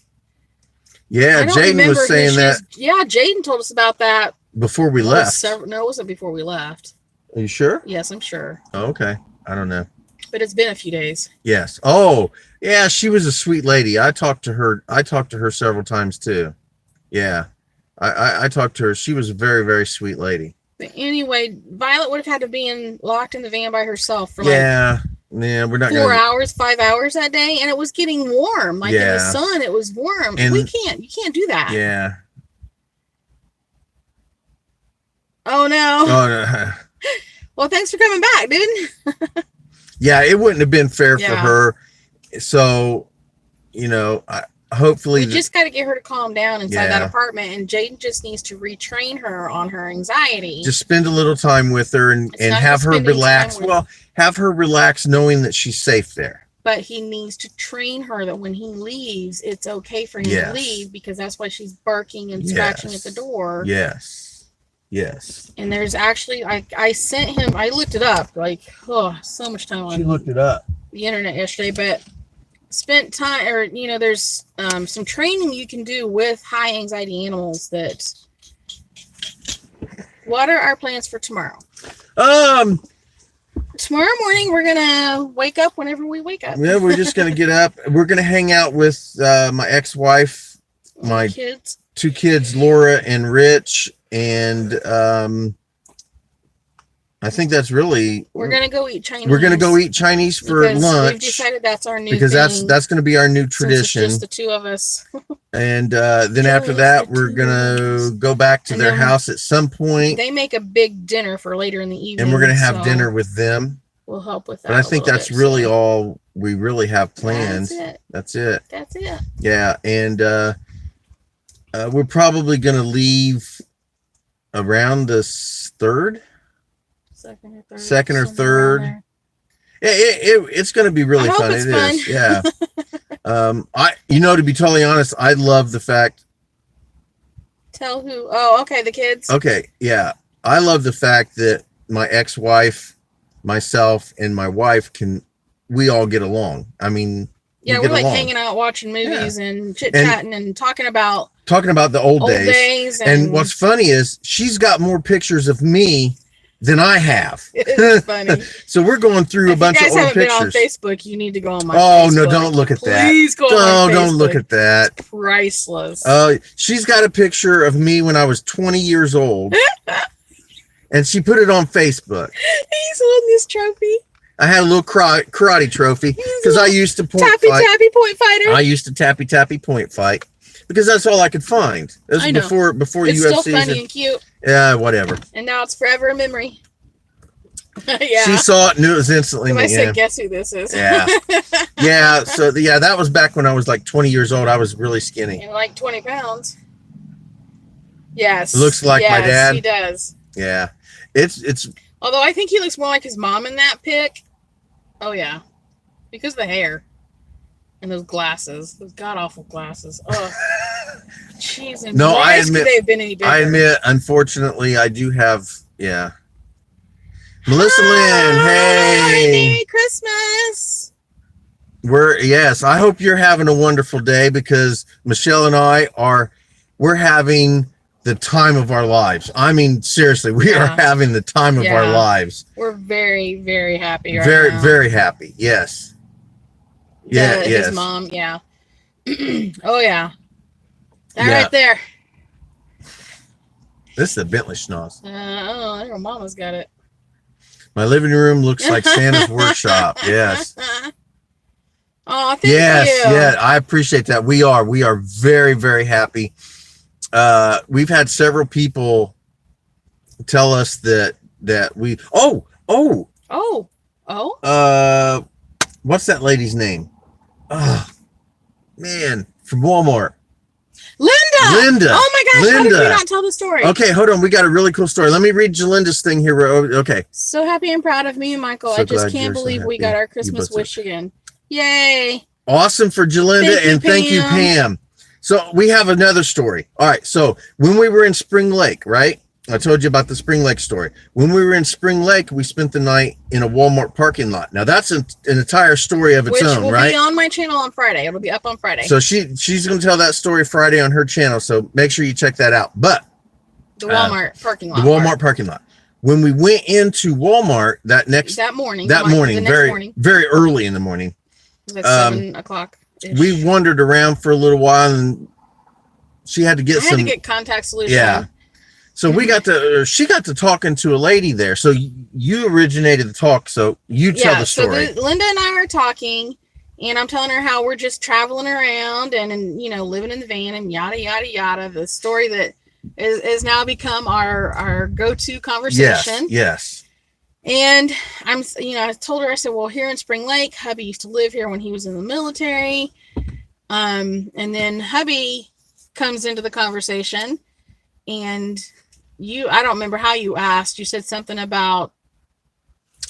Yeah, Jaden was saying that. Yeah, Jaden told us about that before we left. No, it wasn't before we left. Are you sure? Yes, I'm sure. Oh, okay, I don't know. But it's been a few days. Yes. Oh, yeah, she was a sweet lady. I talked to her several times too. Yeah, I talked to her. She was a very, very sweet lady. But anyway, Violet would have had to be locked in the van by herself for we're not 4 hours, 5 hours that day, and it was getting warm. Like in the sun, it was warm. And you can't do that. Yeah. Oh no. Oh no. Well, thanks for coming back, dude. Yeah, it wouldn't have been fair for her. So, hopefully we just got to get her to calm down inside that apartment, and Jaden just needs to retrain her on her anxiety. Just spend a little time with her and have her relax. Well, have her relax knowing that she's safe there. But he needs to train her that when he leaves, it's okay for him to leave, because that's why she's barking and scratching at the door. Yes. And there's actually, I sent him, I looked it up, so much time on. She looked it up. The internet yesterday, but spent time, there's some training you can do with high anxiety animals. What are our plans for tomorrow? Tomorrow morning we're gonna wake up whenever we wake up. Yeah, we're just gonna get up. We're gonna hang out with my ex-wife, my kids, 2 kids, Laura and Rich, and I think that's really. We're gonna go eat Chinese. We're gonna go eat Chinese for lunch. We've decided that's our new because thing, that's gonna be our new tradition. It's just the 2 of us. And then after that, we're gonna go back to their house at some point. They make a big dinner for later in the evening, and we're gonna have dinner with them. We'll help with that. But I think that's really all we really have planned. That's it. Yeah, and we're probably gonna leave around the 3rd. Second or third. It's going to be really fun. It is. Yeah. To be totally honest, I love the fact. Tell who? Oh, okay. The kids. Okay. Yeah. I love the fact that my ex-wife, myself, and my wife we all get along. I mean, Yeah, we we're get like along. hanging out, watching movies and chit-chatting and talking about the old days. And what's funny is she's got more pictures of me than I have. It's funny. So we're going through a bunch of old pictures. If you guys haven't been on Facebook, you need to go on my Facebook. No, don't look at that. Please go on my Facebook. Don't look at that. It's priceless. She's got a picture of me when I was 20 years old. And she put it on Facebook. He's holding this trophy. I had a little karate trophy because I used to point tappy point fighter. I used to tappy point fight because that's all I could find. This was before it's UFC. Still funny and cute. Yeah, whatever. And now it's forever a memory. Yeah. She saw it, knew it was instantly me. I said, guess who this is? Yeah. Yeah. So that was back when I was like 20 years old. I was really skinny. And like 20 pounds. Yes. Looks like my dad. He does. Yeah. It's. Although I think he looks more like his mom in that pic. Oh yeah, because of the hair and those glasses, those god awful glasses. Oh, jeez. No, I admit they've been any bigger. I admit, unfortunately, I do have. Yeah. Melissa Lynn, hey, Merry Christmas. Yes, I hope you're having a wonderful day because Michelle and we're having the time of our lives. I mean, seriously, we are having the time of our lives. We're very, very happy right very, now. very happy. Yes. Yeah. Yes. His mom. Yeah. Oh yeah. That right there. This is a Bentley schnoz. Her mama's got it. My living room looks like Santa's workshop. Yes. Oh, thank you. Yeah, I appreciate that. We are very, very happy. We've had several people tell us that we what's that lady's name? Oh man, from Walmart. Linda. Oh my gosh, how did you not tell the story? Okay, hold on. We got a really cool story. Let me read Jalinda's thing here. Okay. So happy and proud of me and Michael. I just can't believe we got our Christmas wish again. Yay. Awesome for Jalinda, and thank you, Pam. So we have another story. All right. So when we were in Spring Lake, right? I told you about the Spring Lake story. When we were in Spring Lake, we spent the night in a Walmart parking lot. Now that's an entire story of its own, right? Which will be on my channel on Friday. It'll be up on Friday. So she's going to tell that story Friday on her channel. So make sure you check that out. But the Walmart parking lot. The Walmart parking lot. When we went into Walmart that morning, very early in the morning. Like 7 o'clock. We wandered around for a little while, and she had to get to get contact solution. Yeah. So she got to talking to a lady there. So you originated the talk. So you tell the story. So Linda and I are talking, and I'm telling her how we're just traveling around and living in the van and yada, yada, yada. The story that is now become our go-to conversation. Yes. And I told her, I said, well, here in Spring Lake, hubby used to live here when he was in the military. And then hubby comes into the conversation, and I don't remember how you asked. You said something about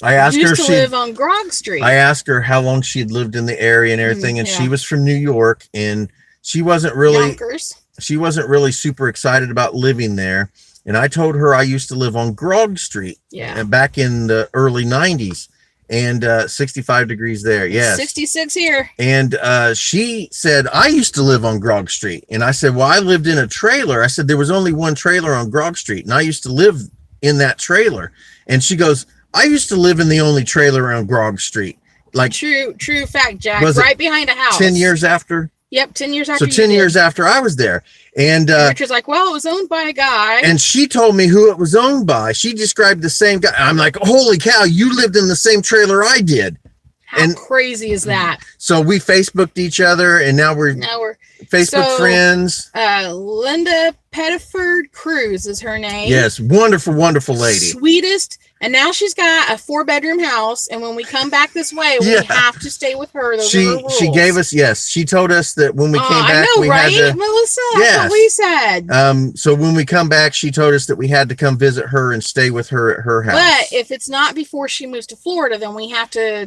I asked her if she live on Grog Street. I asked her how long she had lived in the area and everything, and she was from New York, and she wasn't really super excited about living there. And I told her I used to live on Grog Street, back in the early 90s, and 65 degrees there. Yes. 66 here. And she said, I used to live on Grog Street. And I said, well, I lived in a trailer. I said, there was only one trailer on Grog Street, and I used to live in that trailer. And she goes, I used to live in the only trailer on Grog Street. Like true fact, Jack. Right behind a house. 10 years after? Yep, 10 years after. So 10 years after I was there. And Richard's like, well, it was owned by a guy. And she told me who it was owned by. She described the same guy. I'm like, holy cow, you lived in the same trailer I did. How crazy is that? So we Facebooked each other, and now we're Facebook friends. Linda Pettiford Cruz is her name. Yes, wonderful, wonderful lady. Sweetest. And now she's got a 4-bedroom house, and when we come back this way, we have to stay with her. Those are her rules. She gave us, she told us that when we came back, I know, right, Melissa? That's what we said. So when we come back, she told us that we had to come visit her and stay with her at her house. But if it's not before she moves to Florida, then we have to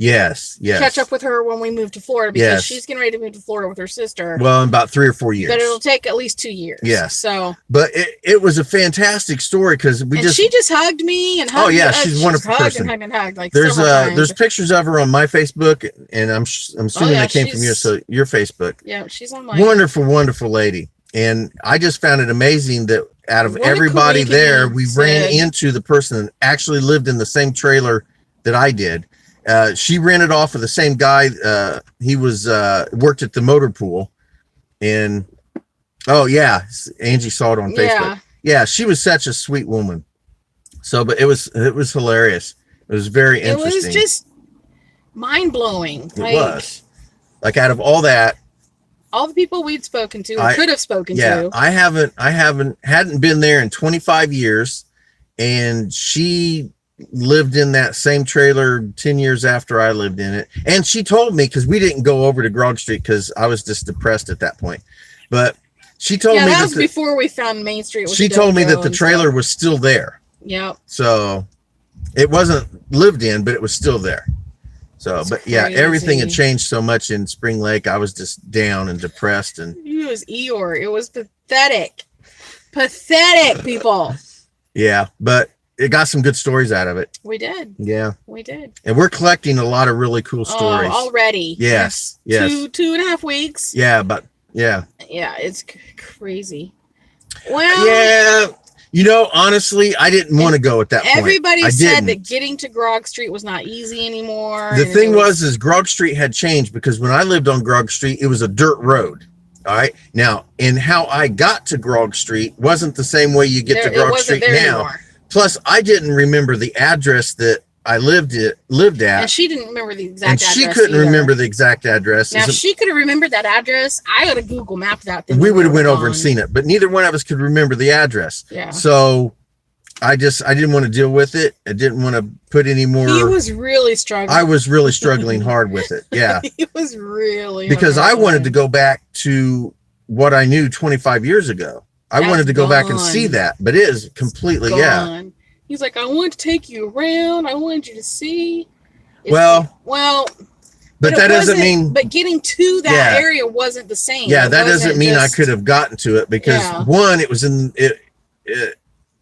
catch up with her when we move to Florida, because she's getting ready to move to Florida with her sister. Well, in about 3 or 4 years. But it'll take at least 2 years. Yes. So. But it was a fantastic story because she just hugged me and hugged she's a wonderful hugged person. and hugged, like There's several times. there's pictures of her on my Facebook, and I'm assuming they came from your Facebook. Yeah, she's on my wonderful lady. And I just found it amazing that out of everybody there, we ran into the person that actually lived in the same trailer that I did. She rented off of the same guy. He was worked at the motor pool, and oh yeah, Angie saw it on Facebook. Yeah, she was such a sweet woman. So, but it was hilarious. It was very interesting. It was just mind blowing. It was like out of all that. All the people we'd spoken to, or could have spoken to. I hadn't been there in 25 years, and she lived in that same trailer 10 years after I lived in it. And she told me, because we didn't go over to Grog Street because I was just depressed at that point. But she told me that was before we found Main Street. She told me that the trailer was still there. Yep. So it wasn't lived in, but it was still there. So, but crazy. Yeah, everything had changed so much in Spring Lake. I was just down and depressed, and it was Eeyore. It was pathetic, people. Yeah, but it got some good stories out of it. We did. Yeah, we did. And we're collecting a lot of really cool stories already. Yes. 2.5 weeks. Yeah, but yeah, it's crazy. Well, yeah. You know, honestly, I didn't want to go at that point. Everybody said that getting to Grog Street was not easy anymore. The thing was Grog Street had changed, because when I lived on Grog Street, it was a dirt road. All right. Now, and how I got to Grog Street wasn't the same way you get to Grog Street now. Anymore. Plus, I didn't remember the address that I lived at. And she didn't remember the exact address. And she couldn't remember the exact address. Now, if she could have remembered that address, I would have Google mapped that. We would have went over and seen it, but neither one of us could remember the address. Yeah. So I didn't want to deal with it. I didn't want to put any more. He was really struggling. I was really struggling hard with it. Yeah. He was really because I wanted to go back to what I knew 25 years ago. I wanted to go back and see that, but it is completely gone. He's like, I want to take you around. I wanted you to see. Well, but that doesn't mean. But getting to that area wasn't the same. Yeah, that doesn't mean I could have gotten to it, because one, it was in it.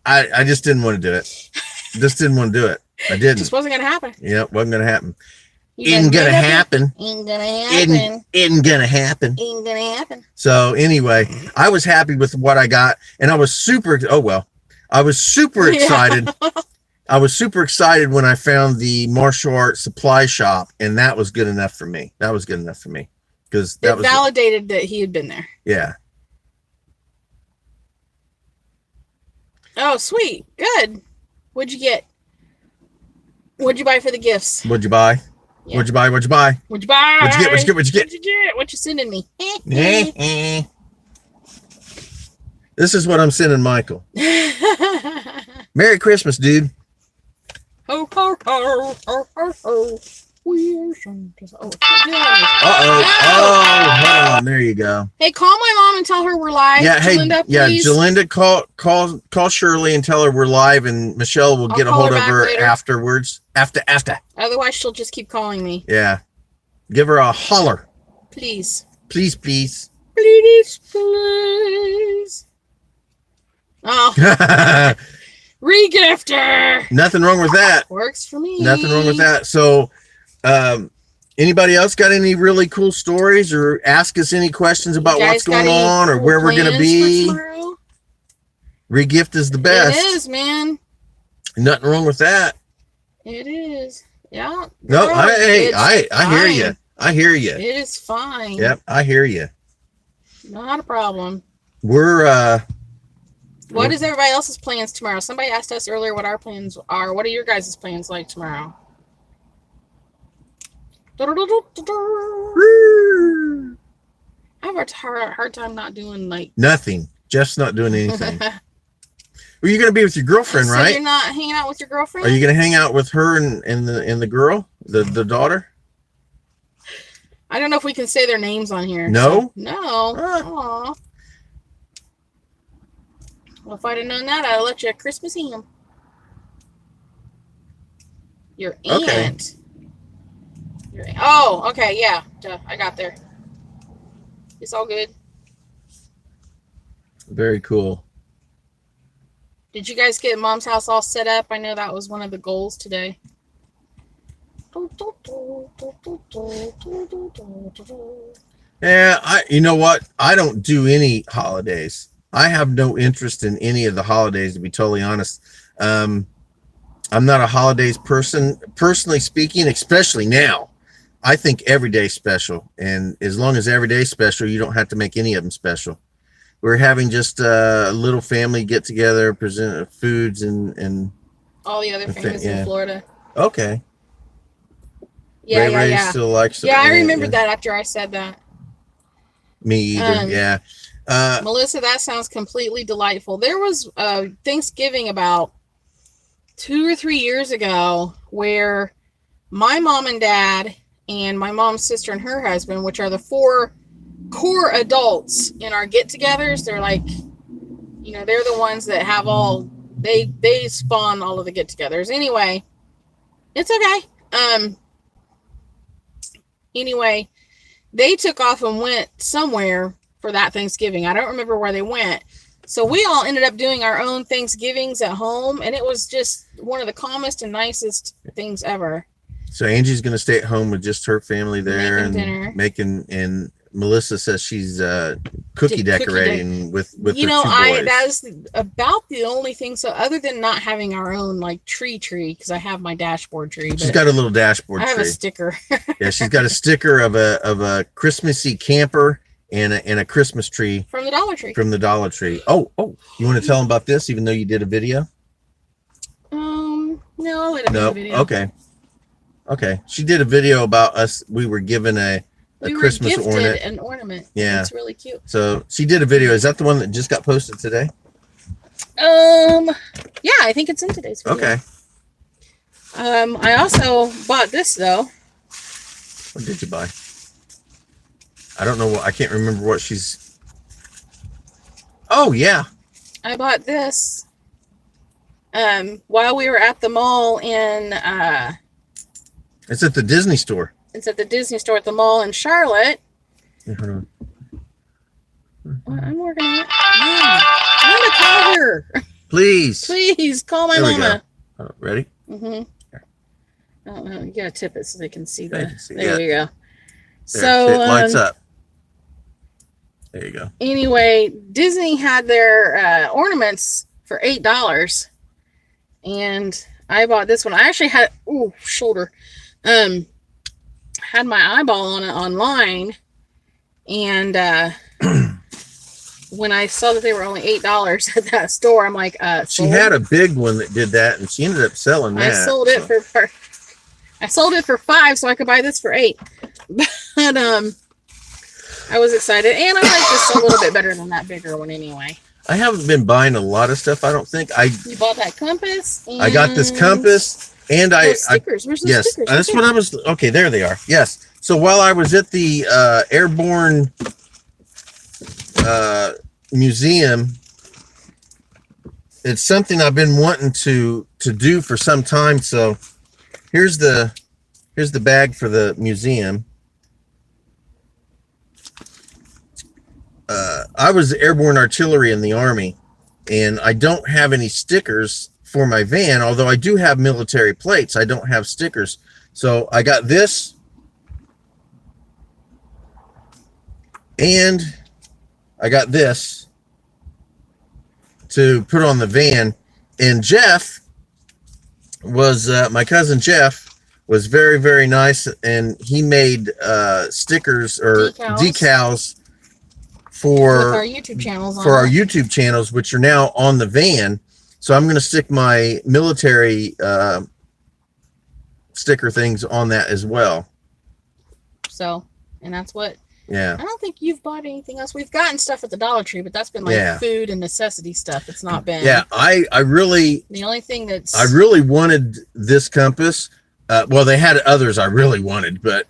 I just didn't want to do it. Just didn't want to do it. I didn't. Just wasn't gonna happen. Yeah, wasn't gonna happen. Ain't gonna happen. Ain't gonna happen. Ain't gonna happen. Ain't gonna happen. So anyway, I was happy with what I got, and I was super. I was super excited. I was super excited when I found the martial arts supply shop, and that was good enough for me. That was good enough for me, because that was validated that he had been there. Yeah. Oh, sweet. Good. What'd you get? What'd you buy for the gifts? What'd you buy? Yeah. What'd you buy? What'd you buy? What'd you buy? What'd you get? What'd you get? What'd you get? What'd you get? What you sending me? This is what I'm sending Michael. Merry Christmas, dude. Ho, ho, ho, ho, ho, ho. We're Santa's. Oh, hold on. There you go. Hey, call my mom and tell her we're live. Yeah, Jalinda, please. Jalinda, call Shirley and tell her we're live, and Michelle will get a hold of her later. Afterwards. After. Otherwise, she'll just keep calling me. Yeah. Give her a holler. Please. Please. Please. Oh. Regifter. Nothing wrong with that. Works for me. Nothing wrong with that. So, anybody else got any really cool stories, or ask us any questions about what's going on or where we're going to be? Regift is the best. It is, man. Nothing wrong with that. It is. Yeah. No, I hear you. I hear you. It is fine. Yep, I hear you. Not a problem. What is everybody else's plans tomorrow? Somebody asked us earlier what our plans are. What are your guys' plans like tomorrow? I have a hard time not doing nothing. Jeff's not doing anything. Well, you're gonna be with your girlfriend, so right? You're not hanging out with your girlfriend? Are you gonna hang out with her and the girl, the daughter? I don't know if we can say their names on here. No. So, no. Aw. Well, if I'd have known that, I'd have let you at Christmas ham. Your aunt. Okay. Oh, okay, yeah. Duh, I got there. It's all good. Very cool. Did you guys get Mom's house all set up? I know that was one of the goals today. Yeah, you know what? I don't do any holidays. I have no interest in any of the holidays, to be totally honest. I'm not a holidays person, personally speaking, especially now. I think every day's special. And as long as every day's special, you don't have to make any of them special. We're having just a little family get together, present foods and all the other families in Florida. Okay. Yeah, Ray still likes it. Yeah, I remembered that after I said that. Me either. Yeah. Melissa, that sounds completely delightful. There was Thanksgiving about 2 or 3 years ago where my mom and dad and my mom's sister and her husband, which are the 4 core adults in our get-togethers, they're like, you know, they're the ones that have all, they spawn all of the get-togethers. Anyway, it's okay. Anyway, they took off and went somewhere for that Thanksgiving. I don't remember where they went. So we all ended up doing our own Thanksgivings at home, and it was just one of the calmest and nicest things ever. So Angie's going to stay at home with just her family there making dinner. And Melissa says she's cookie decorating with you her know, 2 boys. that is about the only thing. So other than not having our own like tree, because I have my dashboard tree. She's got a little dashboard tree. I have a sticker. Yeah, she's got a sticker of a Christmassy camper and a Christmas tree from the Dollar Tree. Oh, you want to tell them about this, even though you did a video? No, I'll let it be a video. Okay. She did a video about us. We were given a Christmas ornament. An ornament. Yeah, it's really cute. So she did a video. Is that the one that just got posted today? Yeah, I think it's in today's video. Okay. I also bought this though. What did you buy? I don't know what. I can't remember what she's. Oh yeah. I bought this. While we were at the mall in. It's at the Disney store. It's at the Disney store at the mall in Charlotte. Yeah, hold on. I'm working on it. I'm gonna call her. Please call my mama. Ready? Mm-hmm. Oh, you gotta tip it so they can see that. See, there you go. There, so it lights up. There you go. Anyway, Disney had their ornaments for $8, and I bought this one. I actually had shoulder. Had my eyeball on it online, and when I saw that they were only $8 at that store, I'm like, she had a big one that did that, and she ended up selling that. I sold it for $5 so I could buy this for $8. But I was excited, and I like this a little bit better than that bigger one anyway. I haven't been buying a lot of stuff. I don't think You bought that compass. I got this compass. And stickers. Where's the stickers? That's what I was. Okay, there they are. Yes. So while I was at the Airborne Museum, it's something I've been wanting to do for some time. So here's the bag for the museum. I was airborne artillery in the Army, and I don't have any stickers for my van, although I do have military plates. I don't have stickers. So I got this, and I got this to put on the van. And Jeff was my cousin Jeff was very, very nice, and he made stickers or decals for our YouTube channels our YouTube channels, which are now on the van. So I'm going to stick my military sticker things on that as well. So, and that's what. Yeah. I don't think you've bought anything else. We've gotten stuff at the Dollar Tree, but that's been like food and necessity stuff. It's not been. Yeah, I really. The only thing that's. I really wanted this compass. Well, they had others I really wanted, but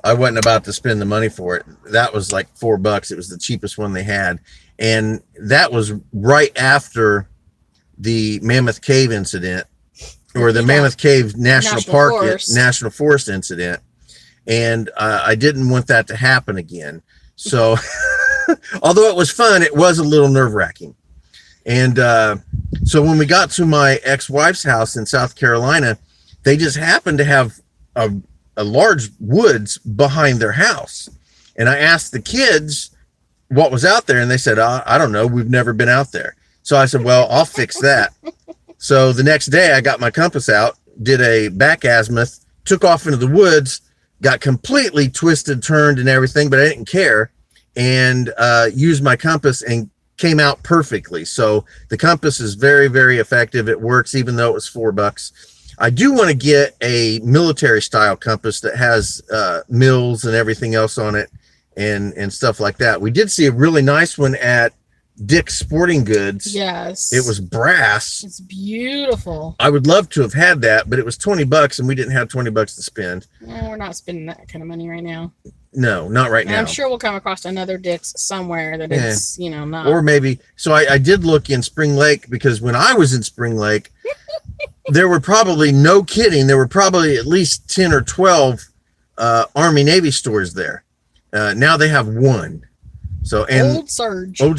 I wasn't about to spend the money for it. That was like $4. It was the cheapest one they had, and that was right after the Mammoth Cave incident, or the Mammoth Cave National Forest incident, and I didn't want that to happen again. So although it was fun, it was a little nerve-wracking. And So when we got to my ex-wife's house in South Carolina, they just happened to have a large woods behind their house. And I asked the kids what was out there, and they said, I don't know. We've never been out there. So I said, well, I'll fix that. So the next day I got my compass out, did a back azimuth, took off into the woods, got completely twisted, turned and everything, but I didn't care, and used my compass and came out perfectly. So the compass is very, very effective. It works, even though it was $4. I do want to get a military style compass that has mills and everything else on it and stuff like that. We did see a really nice one at Dick's Sporting Goods. Yes. It was brass. It's beautiful. I would love to have had that, but it was $20 and we didn't have $20 to spend. No, we're not spending that kind of money right now. No, not right And now. I'm sure we'll come across another Dick's somewhere that it's, not. Or maybe, so I did look in Spring Lake, because when I was in Spring Lake, there were probably, no kidding, there were probably at least 10 or 12 Army Navy stores there. Now they have one. So, and Old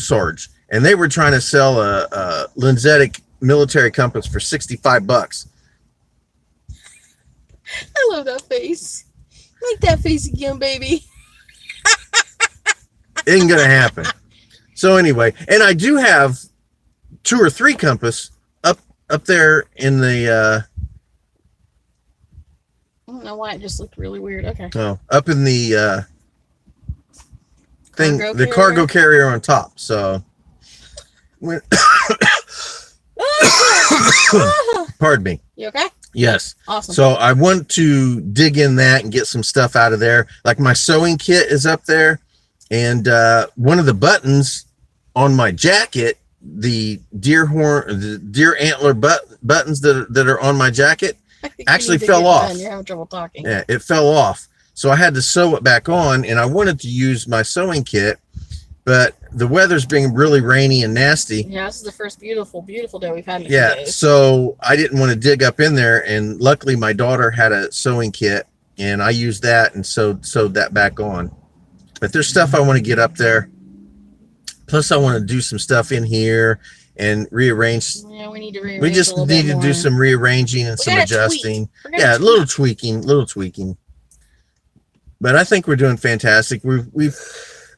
Sarge. And they were trying to sell a Lenzetic military compass for $65. I love that face. Make that face again, baby. Ain't gonna happen. So anyway, and I do have 2 or 3 compass up there in the I don't know why it just looked really weird. Okay. up in the thing, Cargo the carrier? cargo carrier on top. So when pardon me. You okay? Yes. Awesome. So I want to dig in that and get some stuff out of there. Like my sewing kit is up there, and one of the buttons on my jacket, the deer antler buttons that are on my jacket, actually fell off. You're having trouble talking. Yeah, it fell off. So I had to sew it back on, and I wanted to use my sewing kit, but the weather's being really rainy and nasty. Yeah, this is the first beautiful day we've had in a few Yeah, days. so I didn't want to dig up in there, and luckily my daughter had a sewing kit, and I used that and sewed that back on. But there's stuff I want to get up there. Plus, I want to do some stuff in here and rearrange. Yeah, we need to rearrange. We just need to do some rearranging and some adjusting. Yeah, little tweaking. But I think we're doing fantastic. We've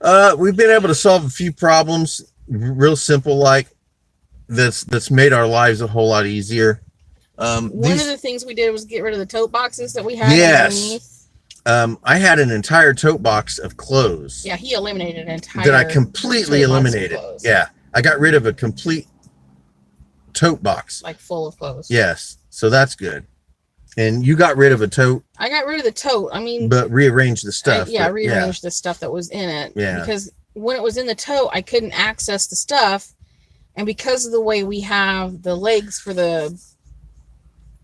been able to solve a few problems, real simple, like that's made our lives a whole lot easier. One of the things we did was get rid of the tote boxes that we had. Yes. Underneath. I had an entire tote box of clothes. Yeah, he eliminated an entire. That I completely tote box of eliminated. clothes. Yeah, I got rid of a complete tote box. Like full of clothes. Yes, so that's good. And you got rid of a tote. I got rid of the tote. I mean, but rearranged the stuff. Rearranged the stuff that was in it. Yeah. Because when it was in the tote, I couldn't access the stuff, and because of the way we have the legs for the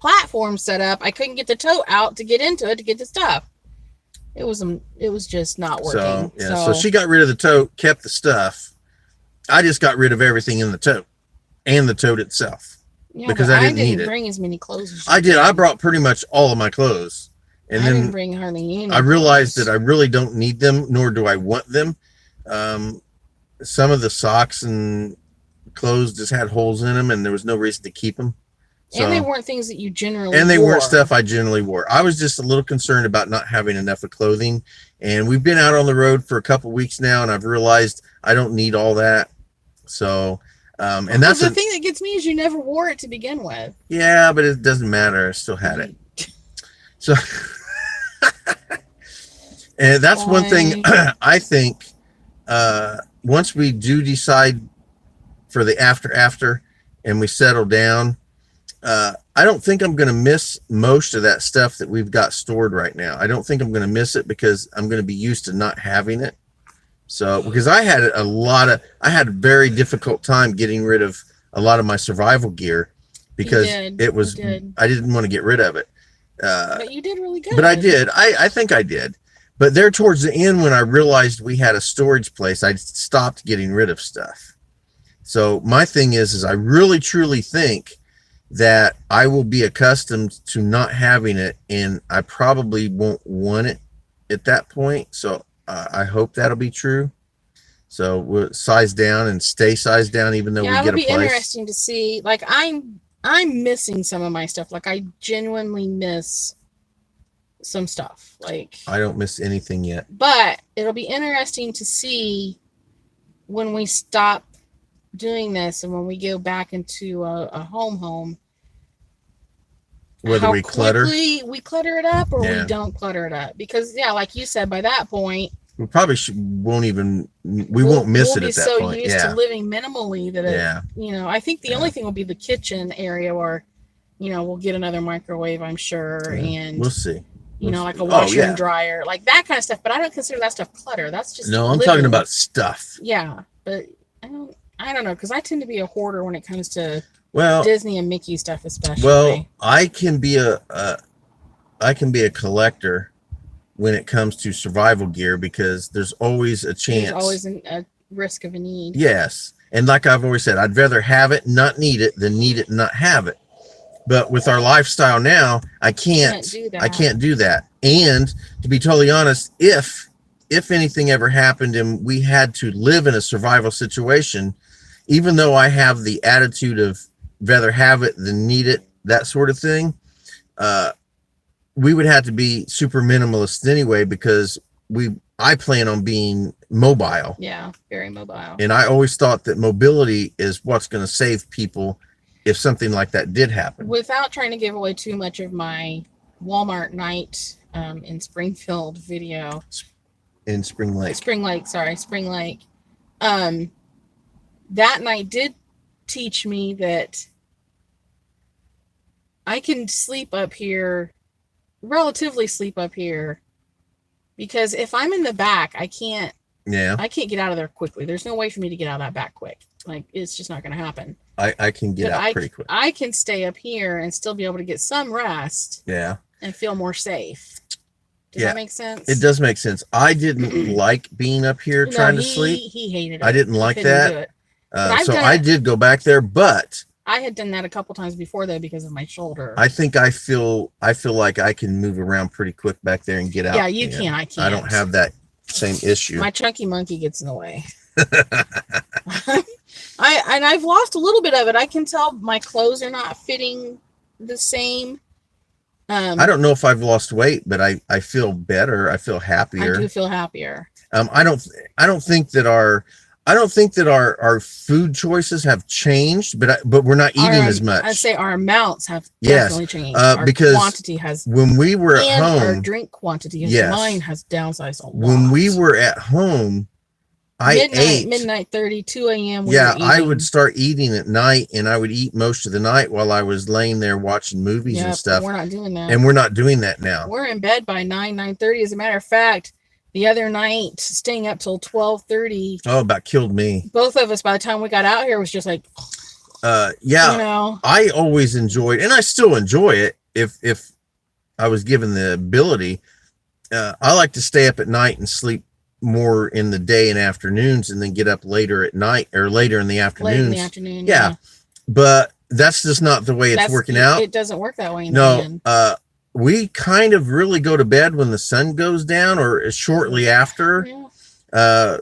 platform set up, I couldn't get the tote out to get into it to get the stuff. It was just not working. So she got rid of the tote, kept the stuff. I just got rid of everything in the tote and the tote itself. Yeah, because I didn't need it. Bring as many clothes as I did. I brought pretty much all of my clothes, and I then didn't bring hardly any. I realized that I really don't need them, nor do I want them. Some of the socks and clothes just had holes in them, and there was no reason to keep them. So, and they weren't things that you generally. And they wore. weren't stuff I generally wore. I was just a little concerned about not having enough of clothing, and we've been out on the road for a couple weeks now, and I've realized I don't need all that. So. And that's the thing that gets me is you never wore it to begin with. Yeah, but it doesn't matter. I still had it. So, and that's one thing I think. Once we do decide for the after, and we settle down, I don't think I'm going to miss most of that stuff that we've got stored right now. I don't think I'm going to miss it because I'm going to be used to not having it. So, because I had I had a very difficult time getting rid of a lot of my survival gear because I didn't want to get rid of it. But you did really good. But I did. I think I did. But there towards the end, when I realized we had a storage place, I stopped getting rid of stuff. So my thing is I really truly think that I will be accustomed to not having it, and I probably won't want it at that point. So I hope that'll be true. So we'll size down and stay sized down, even though we it'll get a be place. interesting to see. Like I'm missing some of my stuff. Like I genuinely miss some stuff. Like I don't miss anything yet. But it'll be interesting to see when we stop doing this and when we go back into a home, Whether we clutter, we clutter it up, or Yeah. we don't clutter it up. Because like you said, by that point, we probably won't miss it be at that so point. used Yeah. to living minimally that I think the only thing will be the kitchen area where, we'll get another microwave, I'm sure, and we'll see. like a washer and dryer, like that kind of stuff. But I don't consider that stuff clutter. That's just I'm talking about stuff. Yeah, but I don't know, because I tend to be a hoarder when it comes to Well, Disney and Mickey stuff, especially. Well, I can be a collector when it comes to survival gear, because there's always a chance. There's always a risk of a need. Yes. And like I've always said, I'd rather have it and not need it than need it and not have it. But with our lifestyle now, I can't do that. And to be totally honest, if anything ever happened and we had to live in a survival situation, even though I have the attitude of rather have it than need it, that sort of thing, we would have to be super minimalist anyway, because I plan on being mobile. Yeah, very mobile. And I always thought that mobility is what's going to save people if something like that did happen. Without trying to give away too much of my Walmart night in Springfield video. In Spring Lake. Spring Lake. That night did teach me that I can relatively sleep up here, because if I'm in the back, I can't get out of there quickly. There's no way for me to get out of that back quick. Like, it's just not going to happen. I can get out pretty quick. I can stay up here and still be able to get some rest. Yeah. And feel more safe. Does that make sense? It does make sense. I didn't like being up here trying to sleep. He hated it. I didn't like that. So I did go back there, but I had done that a couple times before, though, because of my shoulder. I think I feel like I can move around pretty quick back there and get out. Yeah, you can. I can't. I don't have that same issue. My chunky monkey gets in the way. I've lost a little bit of it. I can tell my clothes are not fitting the same. I don't know if I've lost weight, but I feel better. I feel happier. I do feel happier. I don't think that our food choices have changed, but we're not eating as much. I'd say our amounts have definitely changed. Our because quantity has. When we were at home, our drink quantity, mine has downsized a lot. When we were at home, I ate midnight 30, 2 a.m. I would start eating at night, and I would eat most of the night while I was laying there watching movies and stuff. We're not doing that. And we're not doing that now. We're in bed by 9:30. As a matter of fact, the other night, staying up till 12:30. Oh, about killed me. Both of us, by the time we got out here, was just like, I always enjoyed, and I still enjoy it if I was given the ability. I like to stay up at night and sleep more in the day and afternoons, and then get up later at night or later in the afternoons. Late in the afternoon. Yeah. But that's just not the way it's working out. It doesn't work that way in the end. We kind of really go to bed when the sun goes down or shortly after. Yeah.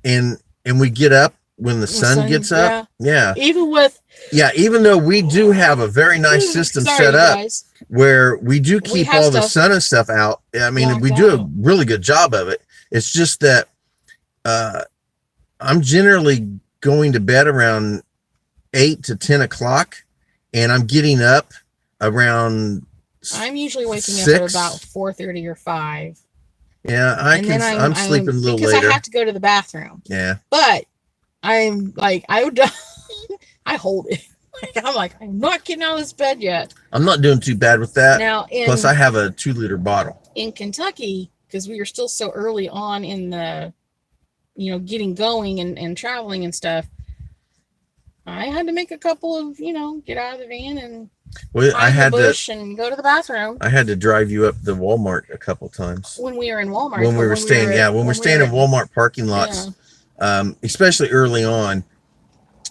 And we get up when the sun gets up. Yeah. Even though we do have a very nice system set up where we do keep all the sun and stuff out. I mean, we do a really good job of it. It's just that I'm generally going to bed around 8 to 10 o'clock, and I'm getting up around. I'm usually waking up at about 4:30 or 5. Yeah, I'm sleeping a little later because I have to go to the bathroom. Yeah, but I'm like I hold it. I'm not getting out of this bed yet. I'm not doing too bad with that. Now, plus I have a 2-liter bottle. In Kentucky, because we were still so early on in the, getting going and traveling and stuff, I had to make a couple of, get out of the van and find the bush and go to the bathroom. I had to drive you up the Walmart a couple times. When we were in Walmart. When we were staying in Walmart parking lots, especially early on,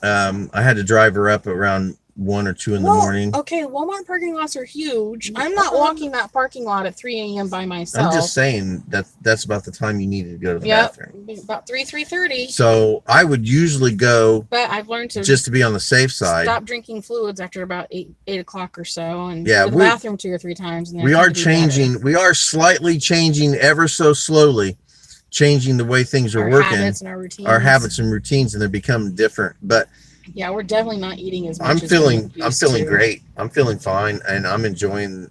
I had to drive her up around 1 or 2 in the morning. Okay, Walmart parking lots are huge. I'm not walking that parking lot at 3 a.m. by myself. I'm just saying that's about the time you needed to go to the bathroom. About 3:30. So I would usually go, but I've learned to just to be on the safe side. Stop drinking fluids after about 8 o'clock or so, and yeah, go to the bathroom 2 or 3 times. And we are changing. We are slightly changing, ever so slowly, changing the way things are working. Habits and our routines. Our habits and routines, and they're becoming different. But yeah, we're definitely not eating as much. I'm feeling great. I'm feeling fine, and I'm enjoying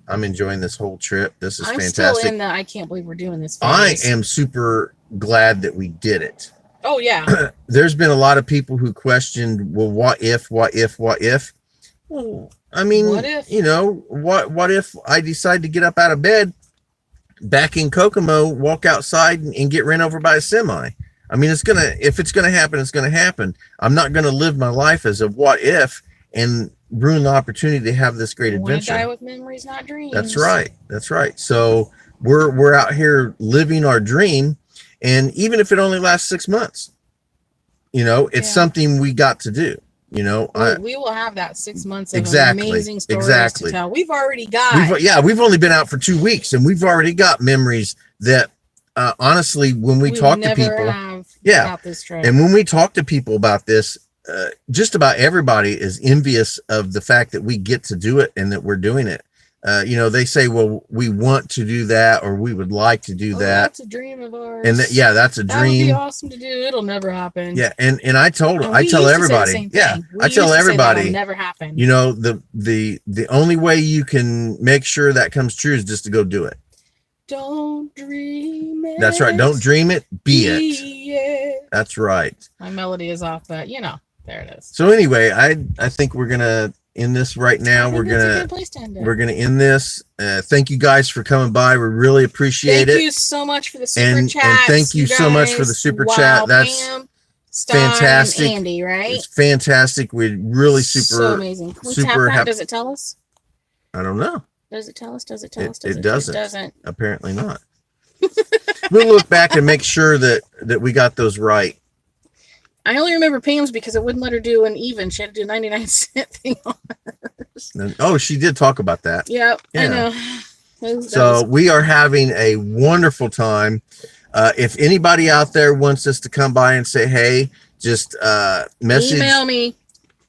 this whole trip. This is fantastic. I'm still in the I can't believe we're doing this phase. I am super glad that we did it. Oh yeah. There's been a lot of people who questioned, well, what if? Well, I mean, what if? What if I decide to get up out of bed back in Kokomo, walk outside and get ran over by a semi? I mean, if it's gonna happen, it's gonna happen. I'm not gonna live my life as a what if and ruin the opportunity to have this great adventure. Die with memories, not dreams. That's right. So we're out here living our dream, and even if it only lasts 6 months, it's something we got to do. We will have that 6 months of amazing stories to tell. We've already got. We've only been out for 2 weeks, and we've already got memories that. Honestly, when we talk to people, about this trip. And when we talk to people about this, just about everybody is envious of the fact that we get to do it and that we're doing it. They say, well, we want to do that, or we would like to do that. That's a dream of ours. And that's a dream. That would be awesome to do. It'll never happen. Yeah. And I tell everybody, I tell everybody, never happen. The only way you can make sure that comes true is just to go do it. Don't dream it. That's right. Don't dream it. Be it. That's right. My melody is off, but there it is. So anyway, I think we're gonna end this right now. We're gonna end this. Thank you guys for coming by. We really appreciate it. Thank you so much for the super chat. And thank you so much for the super chat. That's Pam, fantastic. And Andy, right? It's fantastic. We're really so amazing. Can we tap that? Does it tell us? I don't know. Does it tell us? It doesn't. It doesn't. Apparently not. We'll look back and make sure that we got those right. I only remember Pam's because it wouldn't let her do an even. She had to do 99-cent thing on hers. Oh, she did talk about that. Yep, yeah. I know. So we are having a wonderful time. If anybody out there wants us to come by and say, hey, just email me.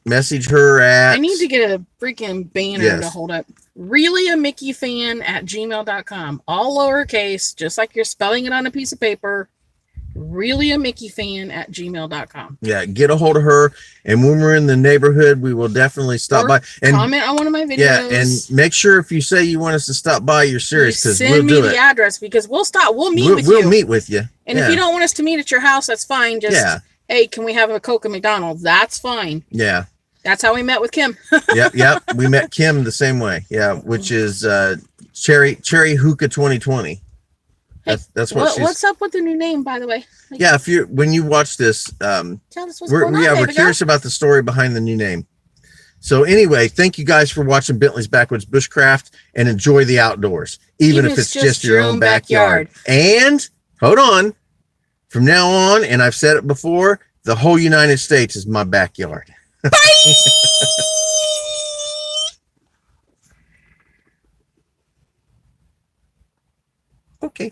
Message her at. I need to get a freaking banner to hold up. Really a Mickey fan at gmail.com. All lowercase, just like you're spelling it on a piece of paper. Really a Mickey fan at gmail.com. Yeah, get a hold of her. And when we're in the neighborhood, we will definitely stop by and comment on one of my videos. Yeah, and make sure if you say you want us to stop by, you're serious, because we'll do it. Send me the address, because we'll stop. We'll meet with you. We'll meet with you. And if you don't want us to meet at your house, that's fine. Just hey, can we have a Coke at McDonald's? That's fine. Yeah. That's how we met with Kim. Yep. We met Kim the same way. Yeah, which is Cherry Hookah 2020. That's what's up with the new name, by the way. When you watch this, tell us what's going on. We're curious about the story behind the new name. So anyway, thank you guys for watching Bentley's Backwoods Bushcraft, and enjoy the outdoors, even if it's just your own backyard. And hold on, from now on, and I've said it before, the whole United States is my backyard. Bye. Okay.